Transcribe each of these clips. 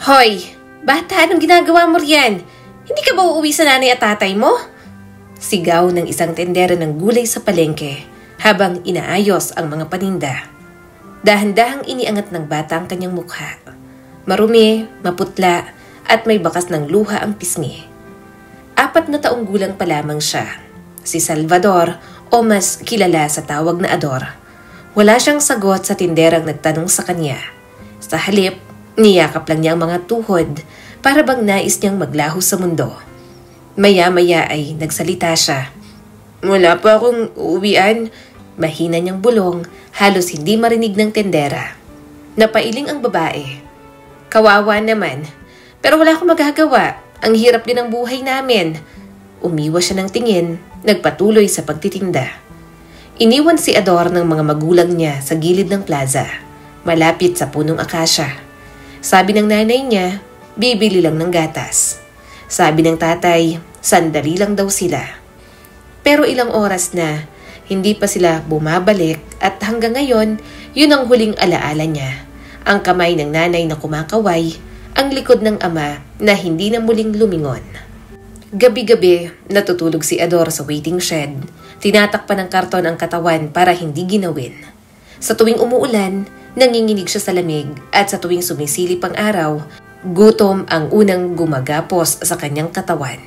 Hoy, bata, anong ginagawa mo riyan? Hindi ka ba uuwi sa nanay at tatay mo? Sigaw ng isang tendero ng gulay sa palengke habang inaayos ang mga paninda. Dahan-dahang iniangat ng bata ang kanyang mukha. Marumi, maputla, at may bakas ng luha ang pisngi. 4 na taong gulang pa lamang siya. Si Salvador o mas kilala sa tawag na Ador. Wala siyang sagot sa tinderang nagtanong sa kanya. Sa halip, niyakap lang niya ang mga tuhod para bang nais niyang maglaho sa mundo. Maya-maya ay nagsalita siya. Wala pa akong uuwian. Mahina niyang bulong, halos hindi marinig ng tendera. Napailing ang babae. Kawawa naman. Pero wala akong magagawa. Ang hirap din ng buhay namin. Umiwas siya ng tingin, nagpatuloy sa pagtitinda. Iniwan si Ador ng mga magulang niya sa gilid ng plaza, malapit sa punong akasya. Sabi ng nanay niya, bibili lang ng gatas. Sabi ng tatay, sandali lang daw sila. Pero ilang oras na, hindi pa sila bumabalik at hanggang ngayon, yun ang huling alaala niya. Ang kamay ng nanay na kumakaway, ang likod ng ama na hindi na muling lumingon. Gabi-gabi, natutulog si Ador sa waiting shed. Tinatakpan ng karton ang katawan para hindi ginawin. Sa tuwing umuulan, nanginginig siya sa lamig at sa tuwing sumisilip ang araw, gutom ang unang gumagapos sa kanyang katawan.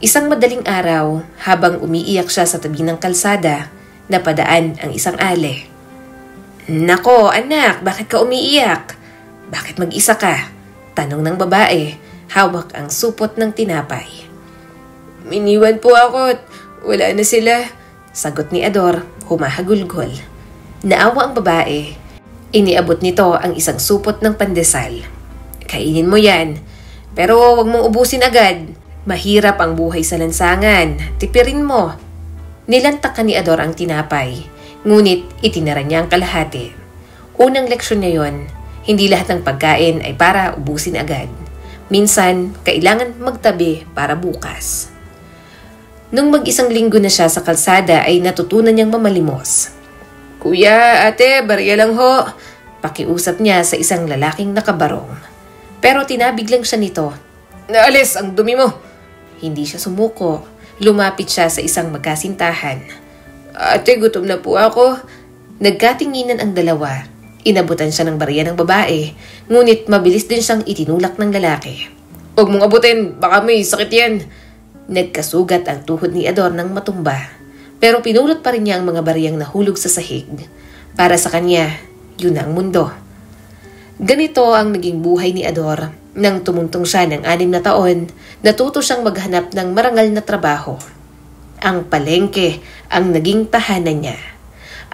Isang madaling araw, habang umiiyak siya sa tabi ng kalsada, napadaan ang isang ale. Nako, anak, bakit ka umiiyak? Bakit mag-isa ka? Tanong ng babae, hawak ang supot ng tinapay. Iniwan po ako at wala na sila, sagot ni Ador, humahagulgol. Naawa ang babae. Iniabot nito ang isang supot ng pandesal. Kainin mo yan, pero wag mong ubusin agad. Mahirap ang buhay sa lansangan, tipirin mo. Nilantakan ni Ador ang tinapay, ngunit itinara niya ang kalahati. Unang leksyon niya yon, hindi lahat ng pagkain ay para ubusin agad. Minsan, kailangan magtabi para bukas. Nung mag-isang linggo na siya sa kalsada ay natutunan niyang mamalimos. Kuya, ate, barya lang ho. Pakiusap niya sa isang lalaking nakabarong. Pero tinabig lang siya nito. Naalis, ang dumi mo. Hindi siya sumuko. Lumapit siya sa isang magkasintahan. Ate, gutom na po ako. Nagkatinginan ang dalawa. Inabutan siya ng barya ng babae, ngunit mabilis din siyang itinulak ng lalaki. Huwag mong abutin, baka may sakit yan. Nagkasugat ang tuhod ni Ador ng matumba, pero pinulot pa rin niya ang mga baryang nahulog sa sahig. Para sa kanya, yun na ang mundo. Ganito ang naging buhay ni Ador. Nang tumungtong siya ng 6 na taon, natuto siyang maghanap ng marangal na trabaho. Ang palengke ang naging tahanan niya.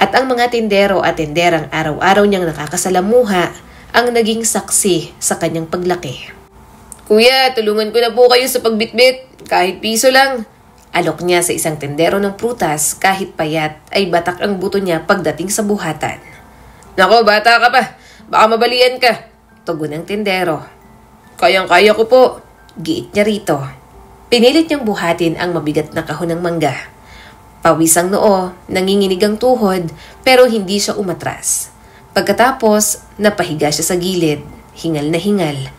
At ang mga tindero at tinderang araw-araw niyang nakakasalamuha ang naging saksi sa kanyang paglaki. Kuya, tulungan ko na po kayo sa pagbitbit, kahit piso lang. Alok niya sa isang tindero ng prutas kahit payat ay batak ang buto niya pagdating sa buhatan. Nako, bata ka pa, baka mabalian ka, tugon ng tindero. Kayang-kaya ko po, giit niya rito. Pinilit niyang buhatin ang mabigat na kahon ng mangga. Pawis ang noo, nanginginig ang tuhod, pero hindi siya umatras. Pagkatapos, napahiga siya sa gilid, hingal na hingal.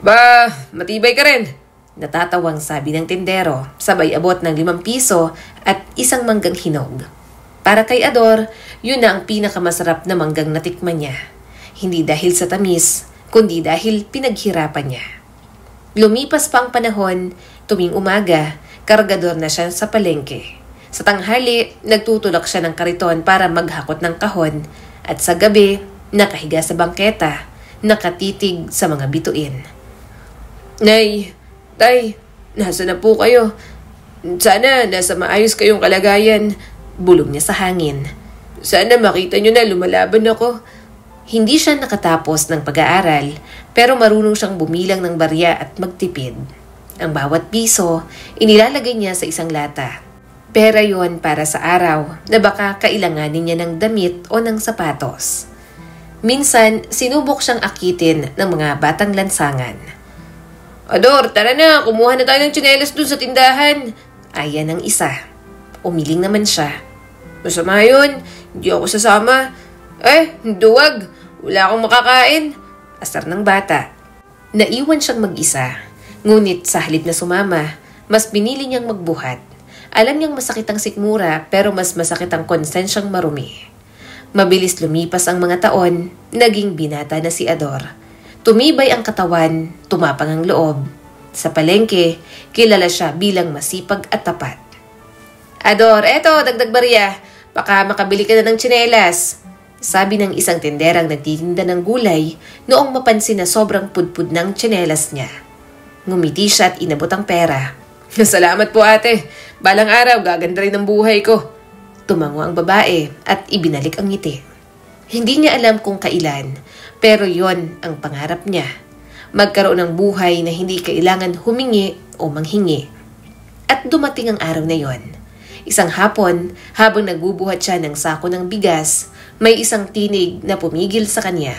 Ba, matibay ka rin, natatawang sabi ng tindero, sabay abot ng 5 piso at isang manggang hinog. Para kay Ador, yun na ang pinakamasarap na manggang natikman niya. Hindi dahil sa tamis, kundi dahil pinaghirapan niya. Lumipas pa ang panahon, tuwing umaga, kargador na siya sa palengke. Sa tanghali, nagtutulak siya ng kariton para maghakot ng kahon at sa gabi, nakahiga sa bangketa, nakatitig sa mga bituin. Nay, tay, nasa na po kayo? Sana nasa maayos kayong kalagayan, bulong niya sa hangin. Sana makita niyo na lumalaban ako. Hindi siya nakatapos ng pag-aaral, pero marunong siyang bumilang ng barya at magtipid. Ang bawat piso, inilalagay niya sa isang lata. Pera yon para sa araw na baka kailanganin niya ng damit o ng sapatos. Minsan, sinubok siyang akitin ng mga batang lansangan. Ador, tara na, kumuha na tayo ng tsinelas dun sa tindahan. Ayan ang isa. Umiling naman siya. Masama yun, hindi ako sasama. Duwag, wala akong makakain. Asar ng bata. Naiwan siyang mag-isa, ngunit sa halip na sumama, mas pinili niyang magbuhat. Alam niyang masakit ang sikmura pero mas masakit ang konsensyang marumi. Mabilis lumipas ang mga taon, naging binata na si Ador. Tumibay ang katawan, tumapang ang loob. Sa palengke, kilala siya bilang masipag at tapat. Ador, eto, dagdag barya. Baka makabili ka na ng tsinelas. Sabi ng isang tenderang nagtitinda ng gulay noong mapansin na sobrang pudpud ng tsinelas niya. Ngumiti siya at inabot ang pera. Salamat po ate. Balang araw, gaganda rin ang buhay ko. Tumango ang babae at ibinalik ang ngiti. Hindi niya alam kung kailan, pero yon ang pangarap niya. Magkaroon ng buhay na hindi kailangan humingi o manghingi. At dumating ang araw na yon. Isang hapon, habang nagbubuhat siya ng sako ng bigas, may isang tinig na pumigil sa kanya.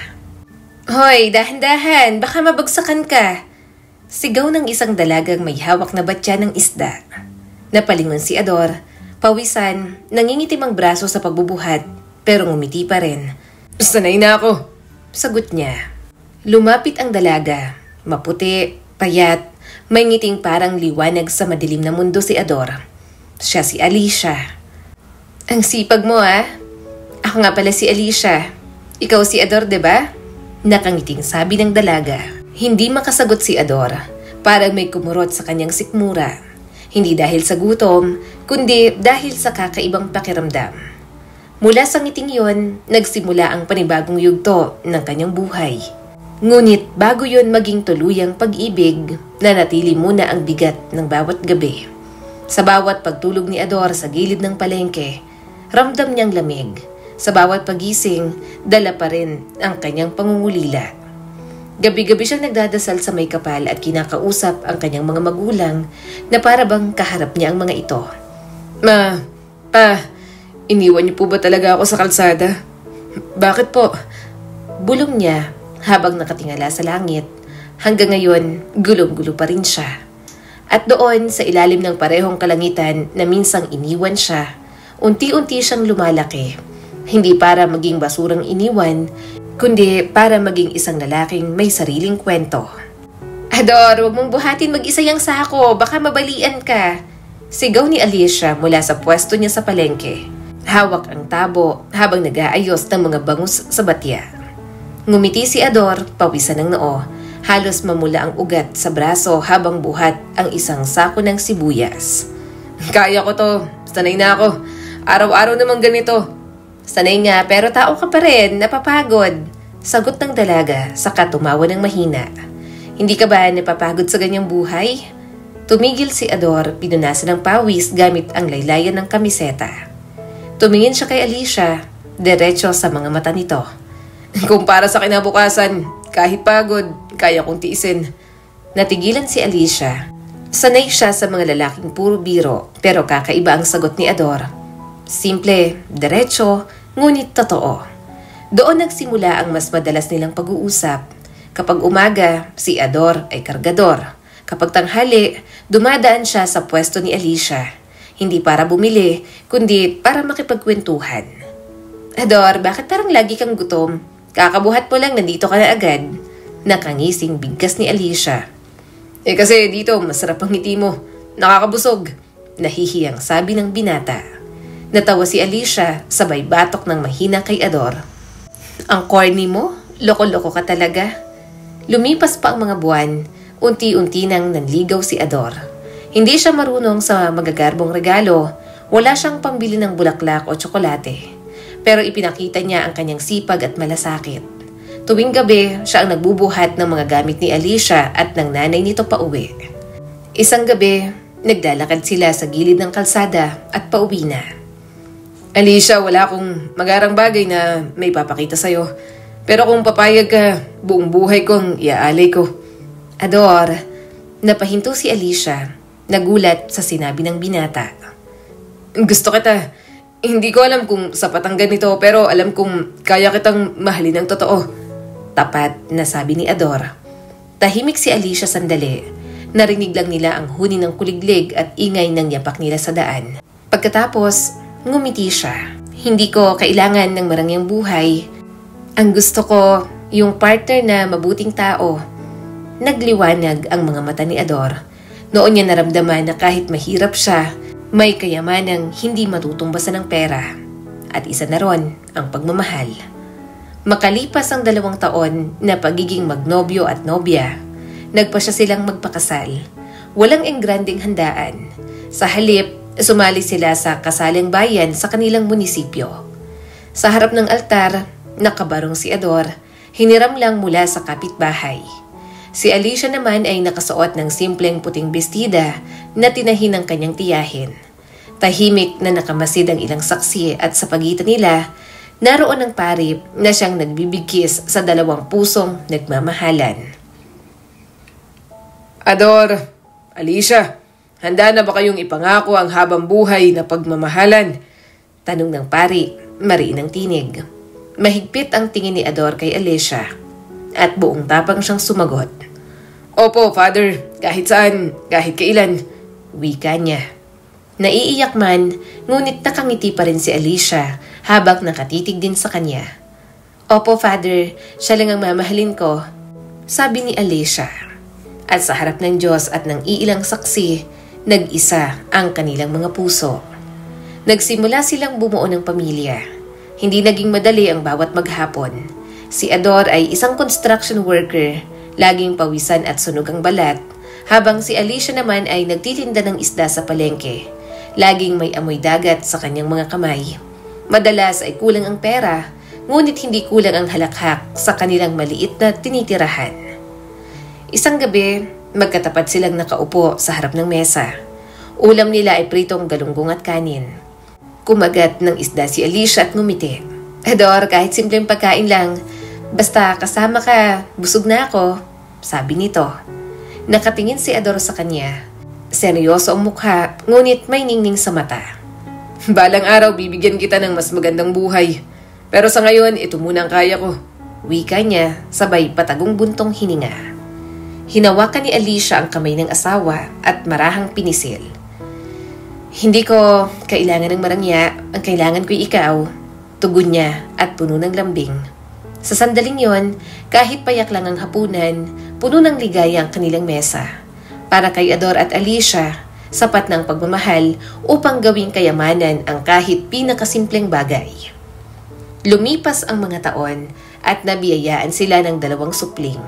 Hoy, dahan-dahan, baka mabagsakan ka. Sigaw ng isang dalagang may hawak na batya ng isda. Napalingon si Ador, pawisan, nangingitim ang braso sa pagbubuhat, pero ngumiti pa rin. Sanay na ako, sagot niya. Lumapit ang dalaga, maputi, payat, may ngiting parang liwanag sa madilim na mundo si Ador. Siya si Alicia. Ang sipag mo Ako nga pala si Alicia. Ikaw si Ador, diba? Nakangiting sabi ng dalaga. Hindi makasagot si Ador. Parang may kumurot sa kanyang sikmura. Hindi dahil sa gutom, kundi dahil sa kakaibang pakiramdam. Mula sa ngiting yon, nagsimula ang panibagong yugto ng kanyang buhay. Ngunit bago yon maging tuluyang pag-ibig, nanatili muna ang bigat ng bawat gabi. Sa bawat pagtulog ni Ador sa gilid ng palengke, ramdam niyang lamig. Sa bawat pagising, dala pa rin ang kanyang pangungulila. Gabi-gabi siyang nagdadasal sa may kapal at kinakausap ang kanyang mga magulang na para bang kaharap niya ang mga ito. Ma, pa, iniwan niyo po ba talaga ako sa kalsada? Bakit po? Bulong niya habang nakatingala sa langit. Hanggang ngayon, gulong-gulo pa rin siya. At doon sa ilalim ng parehong kalangitan na minsang iniwan siya, unti-unti siyang lumalaki. Hindi para maging basurang iniwan, kundi para maging isang lalaking may sariling kwento. Ador, huwag mong buhatin mag-isa yang sako, baka mabalian ka. Sigaw ni Alicia mula sa pwesto niya sa palengke. Hawak ang tabo habang nag-aayos ng mga bangus sa batya. Ngumiti si Ador, pawisan ng noo. Halos mamula ang ugat sa braso habang buhat ang isang sako ng sibuyas. Kaya ko to, sanay na ako. Araw-araw namang ganito. Sanay nga pero tao ka pa rin, napapagod. Sagot ng dalaga, saka tumawa ng mahina. Hindi ka ba napapagod sa ganyang buhay? Tumigil si Ador, pinunasan ng pawis gamit ang laylayan ng kamiseta. Tumingin siya kay Alicia, diretso sa mga mata nito. Kung para sa kinabukasan, kahit pagod, kaya kong tiisin. Natigilan si Alicia. Sanay siya sa mga lalaking puro biro, pero kakaiba ang sagot ni Ador. Simple, diretso, ngunit totoo. Doon nagsimula ang mas madalas nilang pag-uusap. Kapag umaga, si Ador ay kargador. Kapag tanghali, dumadaan siya sa pwesto ni Alicia. Hindi para bumili, kundi para makipagkwentuhan. Ador, bakit parang lagi kang gutom? Kakabuhat mo lang, nandito ka na agad. Nakangising bigkas ni Alicia. Kasi dito, masarap ang ngiti mo. Nakakabusog. Nahihiyang sabi ng binata. Natawa si Alicia, sabay batok ng mahina kay Ador. Ang corny mo? Loko-loko ka talaga. Lumipas pa ang mga buwan, unti-unti nang nanligaw si Ador. Hindi siya marunong sa magagarbong regalo, wala siyang pambili ng bulaklak o tsokolate. Pero ipinakita niya ang kanyang sipag at malasakit. Tuwing gabi, siya ang nagbubuhat ng mga gamit ni Alicia at ng nanay nito pauwi. Isang gabi, naglalakad sila sa gilid ng kalsada at pauwi na. Alicia, wala akong magarang bagay na may papakita sa'yo. Pero kung papayag ka, buong buhay kong iaalay ko. Ador, napahinto si Alicia, nagulat sa sinabi ng binata. Gusto kita. Hindi ko alam kung sapat ang ganito pero alam kong kaya kitang mahalin ng totoo. Tapat na sabi ni Ador. Tahimik si Alicia sandali. Narinig lang nila ang huni ng kuliglig at ingay ng yapak nila sa daan. Pagkatapos, ngumiti siya. Hindi ko kailangan ng marangyang buhay. Ang gusto ko, yung partner na mabuting tao. nagliwanag ang mga mata ni Ador. Noon niya naramdaman na kahit mahirap siya, may kayamanang hindi matutumbasan ng pera. At isa na ron ang pagmamahal. Makalipas ang 2 taon na pagiging magnobyo at nobya, nagpa siya silang magpakasal. Walang engranding handaan. Sa halip, sumali sila sa kasaling bayan sa kanilang munisipyo. Sa harap ng altar, nakabarong si Ador, hiniram lang mula sa kapitbahay. Si Alicia naman ay nakasuot ng simpleng puting bestida na tinahi ng kanyang tiyahin. Tahimik na nakamasid ang ilang saksi at sa pagitan nila, naroon ang parip na siyang nagbibigkis sa 2 pusong nagmamahalan. Ador, Alicia, handa na ba kayong ipangako ang habang buhay na pagmamahalan? Tanong ng pari, mariin ang tinig. Mahigpit ang tingin ni Ador kay Alicia at buong tapang siyang sumagot. Opo, Father, kahit saan, kahit kailan. Wika niya. Naiiyak man, ngunit nakangiti pa rin si Alicia habang nakatitig din sa kanya. Opo, Father, siya lang ang mamahalin ko, sabi ni Alicia. At sa harap ng Diyos at ng iilang saksi, nag-isa ang kanilang mga puso. Nagsimula silang bumuo ng pamilya. Hindi naging madali ang bawat maghapon. Si Ador ay isang construction worker, laging pawisan at sunog ang balat, habang si Alicia naman ay nagtitinda ng isda sa palengke. Laging may amoy dagat sa kanyang mga kamay. Madalas ay kulang ang pera, ngunit hindi kulang ang halakhak sa kanilang maliit na tinitirahan. Isang gabi, magkatapat silang nakaupo sa harap ng mesa. Ulam nila ay pritong galunggong at kanin. Kumagat ng isda si Alicia at ngumiti. Ador, kahit simpleng pagkain lang, basta kasama ka, busog na ako, sabi nito. Nakatingin si Ador sa kanya. Seryoso ang mukha, ngunit may ningning sa mata. Balang araw bibigyan kita ng mas magandang buhay. Pero sa ngayon, ito muna ang kaya ko. Wika niya, sabay patagong buntong hininga. Hinawakan ni Alicia ang kamay ng asawa at marahang pinisil. Hindi ko kailangan ng marangya, ang kailangan ko'y ikaw, tugon niya at puno ng lambing. Sa sandaling yon, kahit payak lang ang hapunan, puno ng ligaya ang kanilang mesa. Para kay Ador at Alicia, sapat ng pagmamahal upang gawing kayamanan ang kahit pinakasimpleng bagay. Lumipas ang mga taon at nabiyayaan sila ng 2 supling.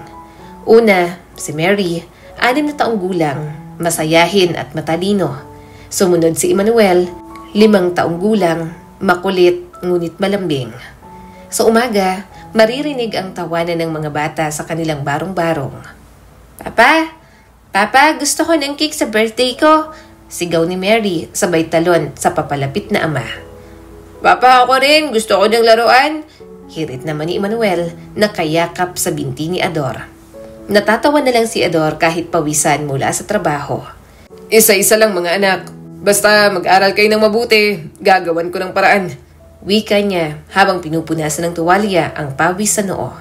Una, si Mary, 6 na taong gulang, masayahin at matalino. Sumunod si Emmanuel, 5 taong gulang, makulit ngunit malambing. Sa umaga, maririnig ang tawanan ng mga bata sa kanilang barong-barong. Papa, gusto ko ng cake sa birthday ko, sigaw ni Mary sabay talon sa papalapit na ama. Papa, ako rin, gusto ko ng laruan, hirit naman ni Emmanuel na kayakap sa binti ni Ador. Natatawa na lang si Ador kahit pawisan mula sa trabaho. Isa-isa lang mga anak. Basta mag-aral kayo ng mabuti, gagawan ko ng paraan. Wika niya habang pinupunasan ng tuwalya ang pawis sa noo.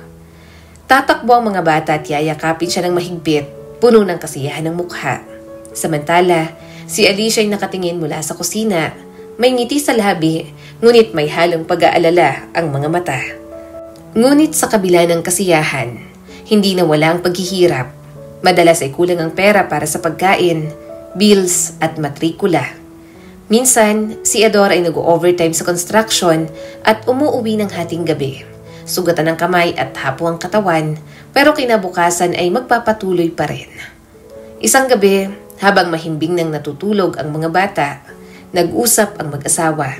Tatakbo ang mga bata at yayakapin siya ng mahigpit, puno ng kasiyahan ng mukha. Samantala, si Alicia ay nakatingin mula sa kusina. May ngiti sa labi, ngunit may halong pag-aalala ang mga mata. Ngunit sa kabila ng kasiyahan, hindi nawala ang paghihirap. Madalas ay kulang ang pera para sa pagkain, bills at matrikula. Minsan, si Ador ay nag-overtime sa construction at umuuwi ng hating gabi. Sugatan ng kamay at hapo ang katawan, pero kinabukasan ay magpapatuloy pa rin. Isang gabi, habang mahimbing nang natutulog ang mga bata, nag-usap ang mag-asawa.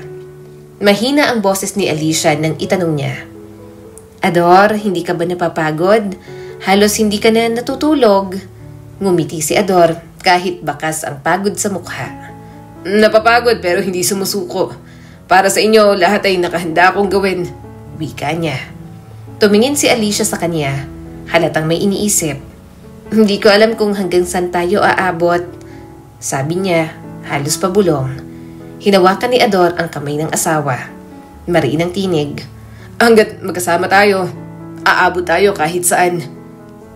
Mahina ang boses ni Alicia nang itanong niya, Ador, hindi ka ba napapagod? Halos hindi ka na natutulog. Ngumiti si Ador kahit bakas ang pagod sa mukha. Napapagod pero hindi sumusuko. Para sa inyo, lahat ay nakahanda akong gawin. Wika niya. Tumingin si Alicia sa kanya. Halatang may iniisip. Hindi ko alam kung hanggang saan tayo aabot. Sabi niya, halos pabulong. Hinawakan ni Ador ang kamay ng asawa. Mariin ang tinig. Hanggat magkasama tayo, aabot tayo kahit saan.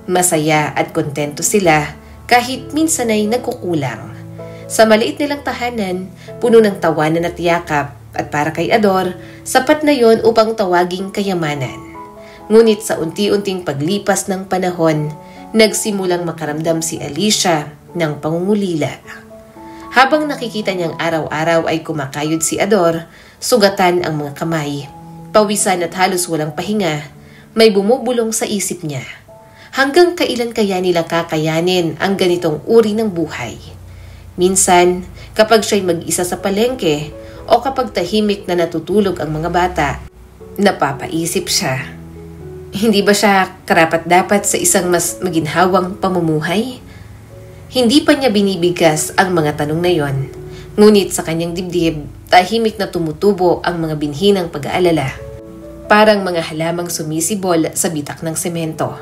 Masaya at kontento sila kahit minsan ay nagkukulang. Sa maliit nilang tahanan, puno ng tawanan at yakap at para kay Ador, sapat na yon upang tawaging kayamanan. Ngunit sa unti-unting paglipas ng panahon, Nagsimulang makaramdam si Alicia ng pangungulila. Habang nakikita niyang araw-araw ay kumakayod si Ador, sugatan ang mga kamay, pawisan at halos walang pahinga, may bumubulong sa isip niya. Hanggang kailan kaya nila kakayanin ang ganitong uri ng buhay? Minsan, kapag siya'y mag-isa sa palengke o kapag tahimik na natutulog ang mga bata, napapaisip siya. Hindi ba siya karapat-dapat sa isang mas maginhawang pamumuhay? Hindi pa niya binibigas ang mga tanong na yon, ngunit sa kanyang dibdib, tahimik na tumutubo ang mga binhi ng pag-aalala. Parang mga halamang sumisibol sa bitak ng semento.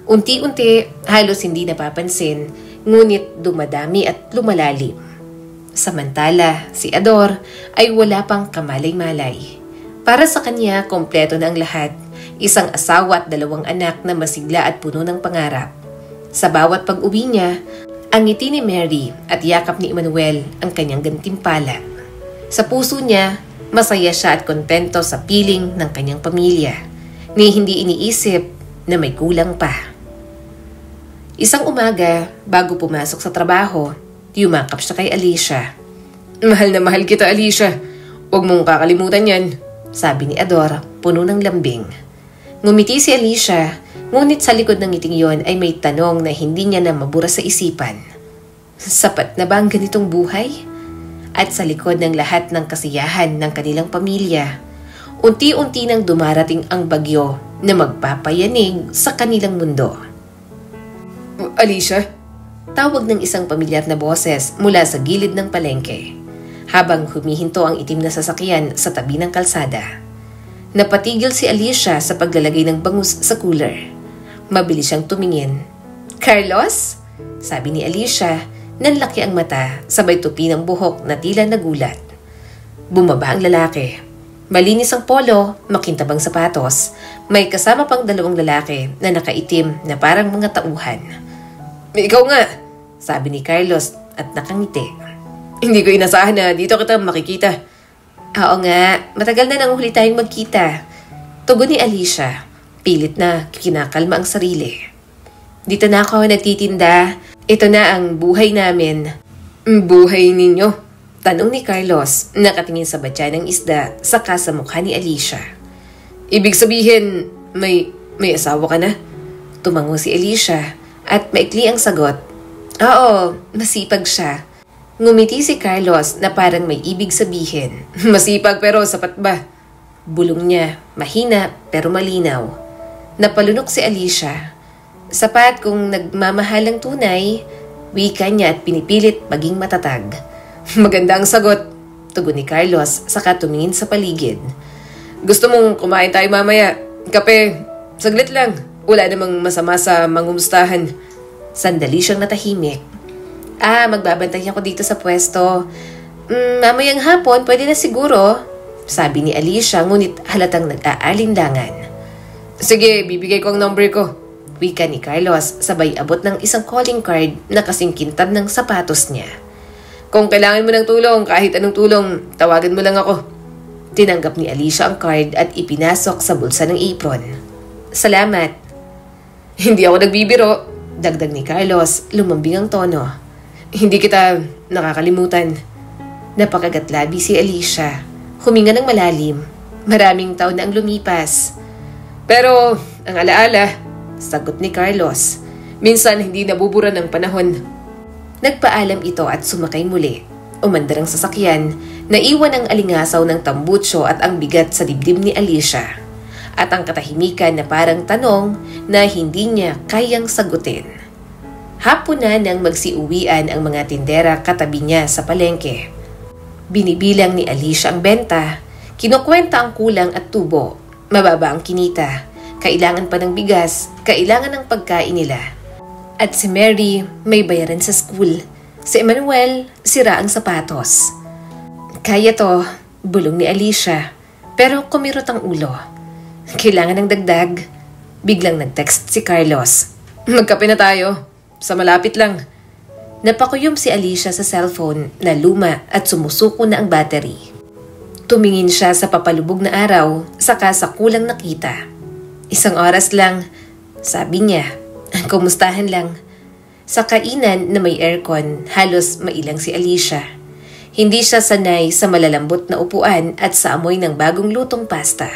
Unti-unti, halos hindi napapansin, ngunit dumadami at lumalalim. Samantala, si Ador ay wala pang kamalay-malay. Para sa kanya, kompleto na ang lahat. Isang asawa at 2 anak na masigla at puno ng pangarap. Sa bawat pag-uwi niya, ang ngiti ni Mary at yakap ni Emmanuel ang kanyang gantimpala. Sa puso niya, masaya siya at kontento sa piling ng kanyang pamilya, ni hindi iniisip na may kulang pa. Isang umaga, bago pumasok sa trabaho, yumakap siya kay Alicia. "Mahal na mahal kita, Alicia. Huwag mong kakalimutan yan," sabi ni Ador, puno ng lambing. Ngumiti si Alicia, ngunit sa likod ng ngiting yon ay may tanong na hindi niya na mabura sa isipan. Sapat na ba ang ganitong buhay? At sa likod ng lahat ng kasiyahan ng kanilang pamilya, unti-unti nang dumarating ang bagyo na magpapayanig sa kanilang mundo. "Alicia?" Tawag ng isang pamilyar na boses mula sa gilid ng palengke, habang humihinto ang itim na sasakyan sa tabi ng kalsada. Napatigil si Alicia sa paglalagay ng bangus sa cooler. Mabilis siyang tumingin. "Carlos?" sabi ni Alicia, nanlaki ang mata, sabay tupi ng buhok na tila nagulat. Bumaba ang lalaki. Malinis ang polo, makintabang sapatos. May kasama pang 2 lalaki na nakaitim na parang mga tauhan. "Ikaw nga," sabi ni Carlos at nakangiti. "Hindi ko inasahan na dito kita makikita." "Oo nga, matagal na nang huli tayong magkita," tugon ni Alicia. Pilit na kinakalma ang sarili. "Dito na ako nagtitinda. Ito na ang buhay namin." "Buhay ninyo?" tanong ni Carlos, nakatingin sa batya ng isda saka sa mukha ni Alicia. "Ibig sabihin, may asawa ka na?" Tumango si Alicia at maikli ang sagot. "Oo, masipag siya." Ngumiti si Carlos na parang may ibig sabihin. "Masipag pero sapat ba?" Bulong niya, mahina pero malinaw. Napalunok si Alicia. "Sapat kung nagmamahalang tunay," wika niya at pinipilit maging matatag. "Maganda ang sagot," tugon ni Carlos saka tumingin sa paligid. "Gusto mong kumain tayo mamaya? Kape? Saglit lang. Wala namang masama sa mangumustahan." Sandali siyang natahimik. Magbabantay ako dito sa pwesto. Mamayang hapon, pwede na siguro," sabi ni Alicia, ngunit halatang nag-aalinlangan. "Sige, bibigay ko ang number ko," wika ni Carlos, sabay abot ng isang calling card na kasing kintab ng sapatos niya. "Kung kailangan mo ng tulong, kahit anong tulong, tawagan mo lang ako." Tinanggap ni Alicia ang card at ipinasok sa bulsa ng apron. "Salamat." "Hindi ako nagbibiro," dagdag ni Carlos, lumambing ang tono. "Hindi kita nakakalimutan." Napakagatlabi si Alicia. Huminga ng malalim. Maraming taon na ang lumipas. "Pero ang alaala," sagot ni Carlos. "Minsan hindi nabubura ng panahon." Nagpaalam ito at sumakay muli. Umandar ang sasakyan, naiwan ang alingasaw ng tambutso at ang bigat sa dibdib ni Alicia. At ang katahimikan na parang tanong na hindi niya kayang sagutin. Hapon na nang magsiuwian ang mga tindera katabi niya sa palengke. Binibilang ni Alicia ang benta, kinukwenta ang kulang at tubo, mababa ang kinita, kailangan pa ng bigas, kailangan ng pagkain nila. At si Mary may bayaran sa school, si Emmanuel sira ang sapatos. "Kaya to," bulong ni Alicia, pero kumirot ang ulo. Kailangan ng dagdag. Biglang nag-text si Carlos. "Magkape na tayo. Sa malapit lang." Napakuyom si Alicia sa cellphone na luma at sumusuko na ang battery. Tumingin siya sa papalubog na araw saka sa kulang nakita. "1 oras lang," sabi niya. Kumustahan lang. Sa kainan na may aircon, halos mailang si Alicia. Hindi siya sanay sa malalambot na upuan at sa amoy ng bagong lutong pasta.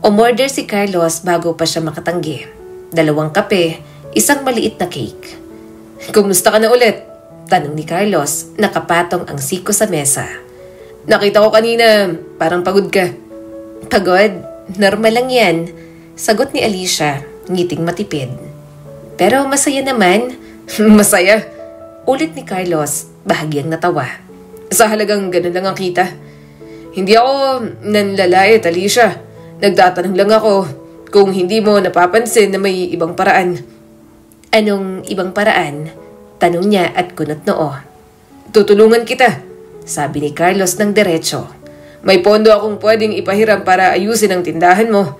Umorder si Carlos bago pa siya makatanggi. 2 kape, 1 maliit na cake. Kumusta ka na ulit? Tanong ni Carlos, nakapatong ang siko sa mesa. Nakita ko kanina, parang pagod ka. Pagod? Normal lang yan. Sagot ni Alicia, ngiting matipid. Pero masaya naman. Masaya? Ulit ni Carlos, bahagyang natawa. Sa halagang ganun lang ang kita. Hindi ako nanlalait, Alicia. Nagtatanong lang ako kung hindi mo napapansin na may ibang paraan. Anong ibang paraan? Tanong niya at kunot noo. Tutulungan kita, sabi ni Carlos ng diretso. May pondo akong pwedeng ipahiram para ayusin ang tindahan mo.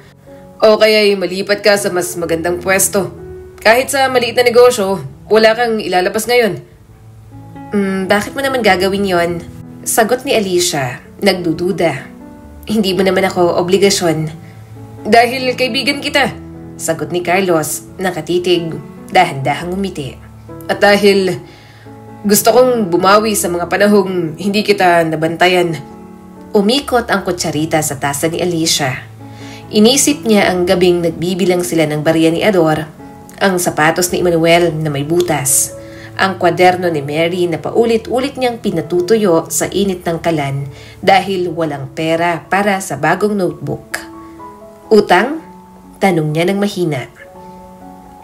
O kaya'y malipat ka sa mas magandang pwesto. Kahit sa maliit na negosyo, wala kang ilalabas ngayon. Bakit mo naman gagawin yon? Sagot ni Alicia, nagdududa. Hindi mo naman ako obligasyon. Dahil kaibigan kita, sagot ni Carlos, nakatitig, dahan-dahang umiti. At dahil gusto kong bumawi sa mga panahong hindi kita nabantayan. Umikot ang kutsarita sa tasa ni Alicia. Inisip niya ang gabing nagbibilang sila ng barya ni Ador, ang sapatos ni Emmanuel na may butas, ang kwaderno ni Mary na paulit-ulit niyang pinatutuyo sa init ng kalan dahil walang pera para sa bagong notebook. Utang? Tanong niya ng mahina.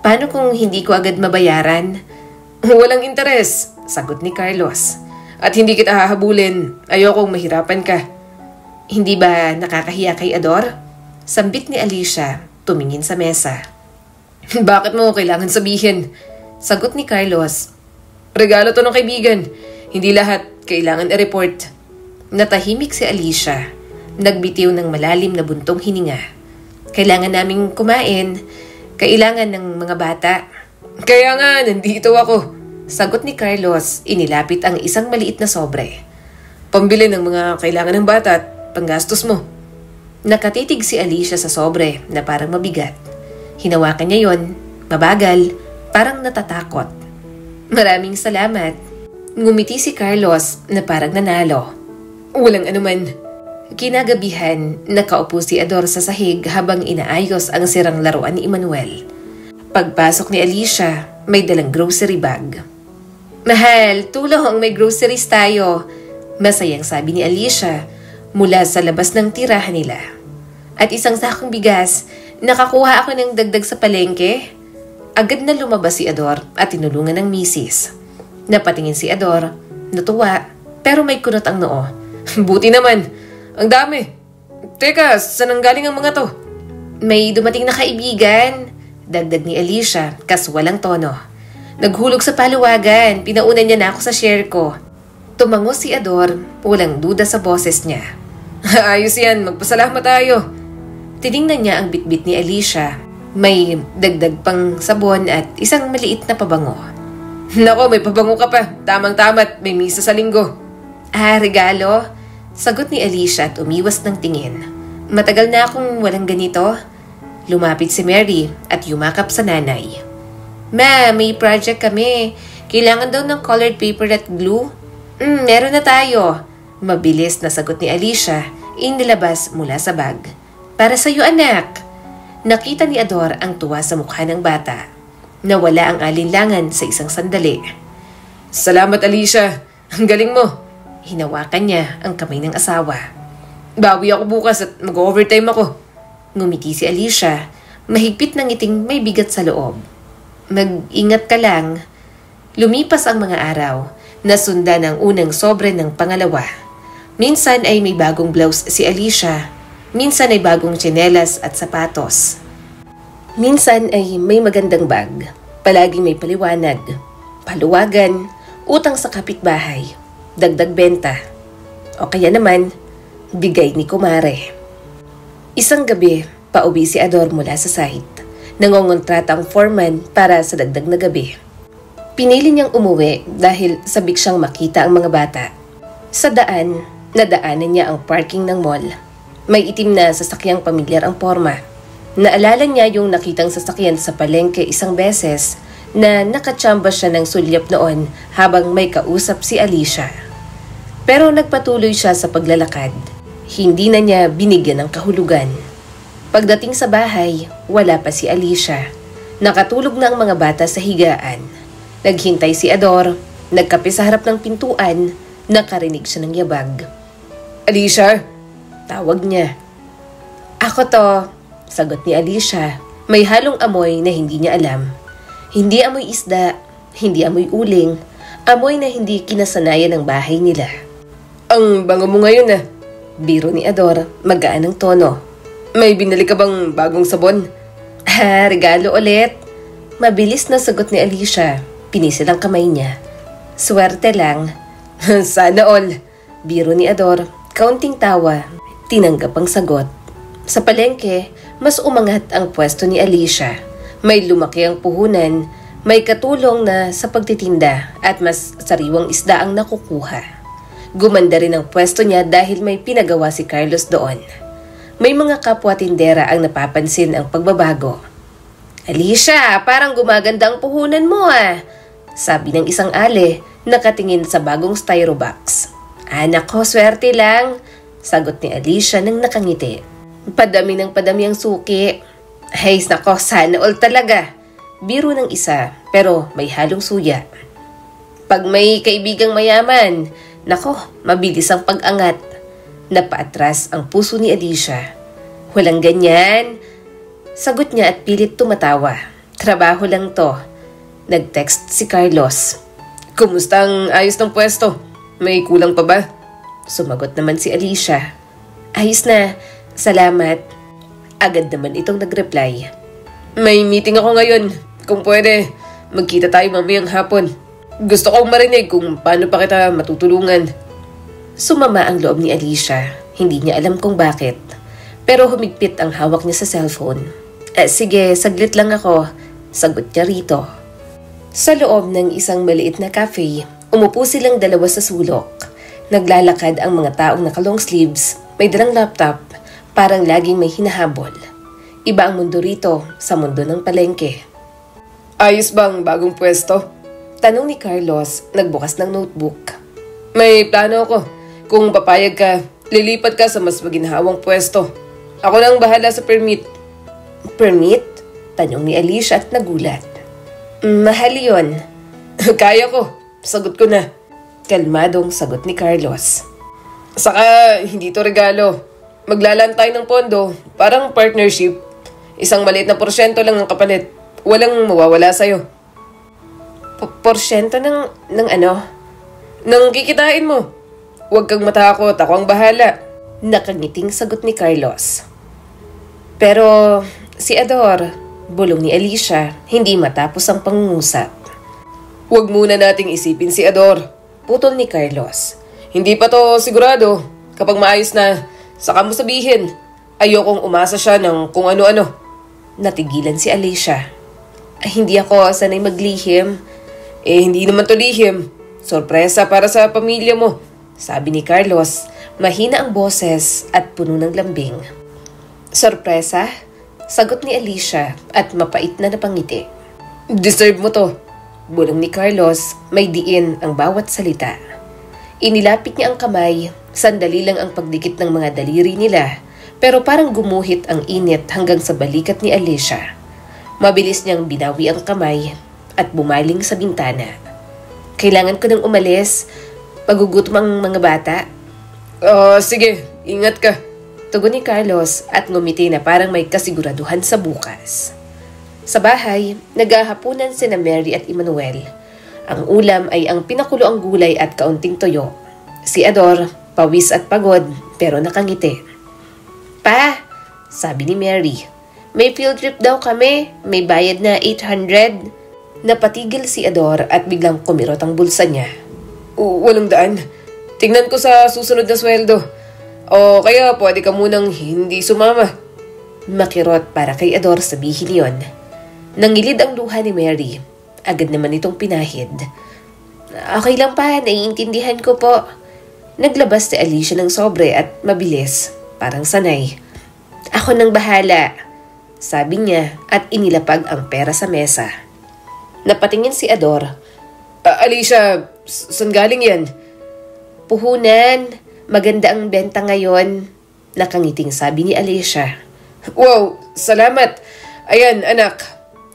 Paano kung hindi ko agad mabayaran? Walang interes, sagot ni Carlos. At hindi kita hahabulin, ayokong mahirapan ka. Hindi ba nakakahiya kay Ador? Sambit ni Alicia, tumingin sa mesa. Bakit mo kailangan sabihin? Sagot ni Carlos. Regalo to ng kaibigan. Hindi lahat kailangan i-report. Natahimik si Alicia. Nagbitiw ng malalim na buntong hininga. Kailangan naming kumain. Kailangan ng mga bata. Kaya nga, nandito ako. Sagot ni Carlos, inilapit ang isang maliit na sobre. Pambili ng mga kailangan ng bata at panggastos mo. Nakatitig si Alicia sa sobre na parang mabigat. Hinawakan niya yon, mabagal, parang natatakot. Maraming salamat. Ngumiti si Carlos na parang nanalo. Walang anuman. Kinagabihan, nakaupo si Ador sa sahig habang inaayos ang sirang laruan ni Emmanuel. Pagpasok ni Alicia, may dalang grocery bag. Mahal, tulong, may groceries tayo. Masayang sabi ni Alicia mula sa labas ng tirahan nila. At 1 sakong bigas. Nakakuha ako ng dagdag sa palengke. Agad na lumabas si Ador at tinulungan ng misis. Napatingin si Ador, natuwa, pero may kunot ang noo. Buti naman, ang dami. Teka, saan ang galing ang mga to? May dumating na kaibigan, dagdag ni Alicia, kas walang tono. Naghulog sa paluwagan, pinaunan niya na ako sa share ko. Tumango si Ador, walang duda sa boses niya. Ayos yan, magpasalamat tayo. Tiningnan niya ang bitbit ni Alicia. May dagdag pang sabon at isang maliit na pabango. Nako, may pabango ka pa. Tamang-tamat, may misa sa linggo. Regalo? Sagot ni Alicia at umiwas ng tingin. Matagal na akong walang ganito. Lumapit si Mary at yumakap sa nanay. Ma, may project kami. Kailangan daw ng colored paper at glue. Meron na tayo. Mabilis na sagot ni Alicia, inilabas mula sa bag. Para sa'yo, anak. Nakita ni Ador ang tuwa sa mukha ng bata. Nawala ang alinlangan sa isang sandali. Salamat, Alicia. Ang galing mo. Hinawakan niya ang kamay ng asawa. Bawi ako bukas at mag-overtime ako. Ngumiti si Alicia, mahigpit ng ngiting may bigat sa loob. Mag-ingat ka lang. Lumipas ang mga araw, nasundan ang unang sobre ng pangalawa. Minsan ay may bagong blouse si Alicia. Minsan ay bagong tsinelas at sapatos. Minsan ay may magandang bag. Palaging may paliwanag. Paluwagan, utang sa kapitbahay, dagdag benta. O kaya naman, bigay ni kumare. Isang gabi, pauwi si Ador mula sa site. Nangongontrata ang foreman para sa dagdag na gabi. Pinili niyang umuwi dahil sabik siyang makita ang mga bata. Sa daan, nadaanan niya ang parking ng mall. May itim na sasakyang pamilyar ang porma. Naalala niya yung nakitang sasakyan sa palengke isang beses na nakatsamba siya ng sulyap noon habang may kausap si Alicia. Pero nagpatuloy siya sa paglalakad. Hindi na niya binigyan ng kahulugan. Pagdating sa bahay, wala pa si Alicia. Nakatulog na ang mga bata sa higaan. Naghintay si Ador, nagkape sa harap ng pintuan, nakarinig siya ng yabag. Alicia? Tawag niya. Ako to, sagot ni Alicia. May halong amoy na hindi niya alam. Hindi amoy isda, hindi amoy uling, amoy na hindi kinasanayan ng bahay nila. Ang bango mo ngayon ah. Biro ni Ador, magaan ang tono. May binili ka bang bagong sabon? Regalo ulit. Mabilis na sagot ni Alicia. Pinisil ang kamay niya. Swerte lang. Sana all. Biro ni Ador, kaunting tawa. Tinanggap ang sagot. Sa palengke, mas umangat ang pwesto ni Alicia. May lumaki ang puhunan, may katulong na sa pagtitinda at mas sariwang isda ang nakukuha. Gumanda rin ang pwesto niya dahil may pinagawa si Carlos doon. May mga kapwa tindera ang napapansin ang pagbabago. Alicia, parang gumaganda ang puhunan mo ah, sabi ng isang ale, nakatingin sa bagong styro box. Anak ko, swerte lang, sagot ni Alicia nang nakangiti. Padami ng padami ang suki. Ay, nako, sana all talaga. Biro ng isa, pero may halong suya. Pag may kaibigang mayaman, nako, mabilis ang pag-angat. Napaatras ang puso ni Alicia. Walang ganyan. Sagot niya at pilit tumatawa. Trabaho lang to. Nag-text si Carlos. Kumusta ang ayos ng pwesto? May kulang pa ba? Sumagot naman si Alicia. Ayos na. Salamat. Agad naman itong nag-reply. May meeting ako ngayon. Kung pwede, magkita tayo mamayang hapon. Gusto kong marinig kung paano pa kita matutulungan. Sumama ang loob ni Alicia. Hindi niya alam kung bakit. Pero humigpit ang hawak niya sa cellphone. Sige, saglit lang ako. Sagot niya rito. Sa loob ng isang maliit na cafe, umupo silang dalawa sa sulok. Naglalakad ang mga taong naka-long sleeves, may dalang laptop, parang laging may hinahabol. Iba ang mundo rito sa mundo ng palengke. Ayos bang bagong pwesto? Tanong ni Carlos, nagbukas ng notebook. May plano ako. Kung papayag ka, lilipat ka sa mas maginhawang pwesto. Ako nang bahala sa permit. Permit? Tanong ni Alicia at nagulat. Mahal yun. Kaya ko. Sagot ko na. Kalmadong sagot ni Carlos. Saka, hindi to regalo. Maglalaan tayo ng pondo, parang partnership. Isang maliit na porsyento lang ang kapalit. Walang mawawala sa'yo. Porsyento ng ano? Nang kikitain mo. Huwag kang matakot, ako ang bahala. Nakangiting sagot ni Carlos. Pero si Ador, bulong ni Alicia, hindi matapos ang pangungusap. Huwag muna nating isipin si Ador. Putol ni Carlos. Hindi pa to sigurado. Kapag maayos na, saka mo sabihin. Ayokong umasa siya ng kung ano-ano. Natigilan si Alicia. Hindi ako sanay maglihim. Hindi naman to lihim. Sorpresa para sa pamilya mo. Sabi ni Carlos, mahina ang boses at puno ng lambing. Sorpresa? Sagot ni Alicia at mapait na napangiti. Deserve mo to. Bulong ni Carlos, may diin ang bawat salita. Inilapit niya ang kamay, sandali lang ang pagdikit ng mga daliri nila, pero parang gumuhit ang init hanggang sa balikat ni Alicia. Mabilis niyang binawi ang kamay at bumaling sa bintana. Kailangan ko nang umalis. Pagugutom ang mga bata. Sige, ingat ka. Tugon ni Carlos at ngumiti na parang may kasiguraduhan sa bukas. Sa bahay, naghahapunan sina Mary at Emmanuel. Ang ulam ay ang pinakuloang gulay at kaunting toyo. Si Ador, pawis at pagod pero nakangiti. Pa, sabi ni Mary, may field trip daw kami, may bayad na 800. Napatigil si Ador at biglang kumirot ang bulsa niya. Walang daan. Tingnan ko sa susunod na sweldo. O kaya pwede ka munang hindi sumama. Makirot para kay Ador sabihin yon. Nangilid ang luha ni Mary. Agad naman itong pinahid. Okay lang pa, naiintindihan ko po. Naglabas si Alicia ng sobre at mabilis, parang sanay. Ako nang bahala. sabi niya at inilapag ang pera sa mesa. Napatingin si Ador. Alicia, saan galing yan? Puhunan, maganda ang benta ngayon. Nakangiting sabi ni Alicia. Wow, salamat. Ayan, anak.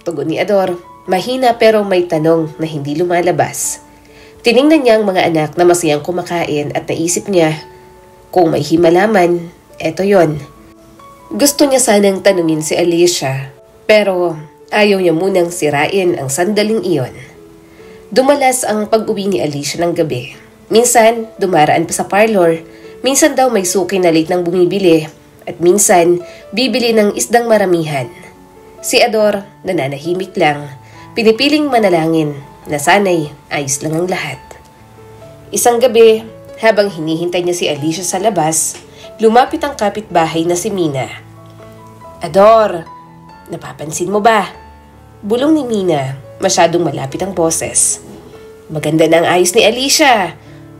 Tugon ni Ador, mahina pero may tanong na hindi lumalabas. Tiningnan niya ang mga anak na masayang kumakain at naisip niya, kung may himalaman, eto yon. Gusto niya sanang tanungin si Alicia, pero ayaw niya munang sirain ang sandaling iyon. Dumalas ang pag-uwi ni Alicia ng gabi. Minsan, dumaraan pa sa parlor. Minsan daw may suki na late nang bumibili. At minsan, bibili ng isdang maramihan. Si Ador, nananahimik lang, pinipiling manalangin na sana'y ayos lang ang lahat. Isang gabi, habang hinihintay niya si Alicia sa labas, lumapit ang kapitbahay na si Mina. Ador, napapansin mo ba? Bulong ni Mina, masyadong malapit ang boses. Maganda na ang ayos ni Alicia.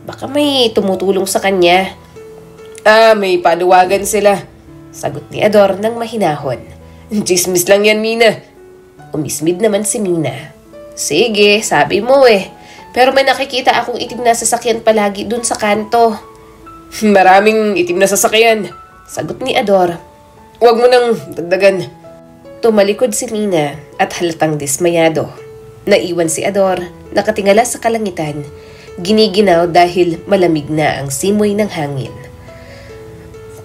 Baka may tumutulong sa kanya. May paluwagan sila. Sagot ni Ador ng mahinahon. Chismis lang yan, Mina. Umismid naman si Mina. Sige, sabi mo eh. Pero may nakikita akong itim na sasakyan palagi dun sa kanto. Maraming itim na sasakyan. Sagot ni Ador. Huwag mo nang dagdagan. Tumalikod si Mina at halatang dismayado. Naiwan si Ador, nakatingala sa kalangitan. Giniginaw dahil malamig na ang simoy ng hangin.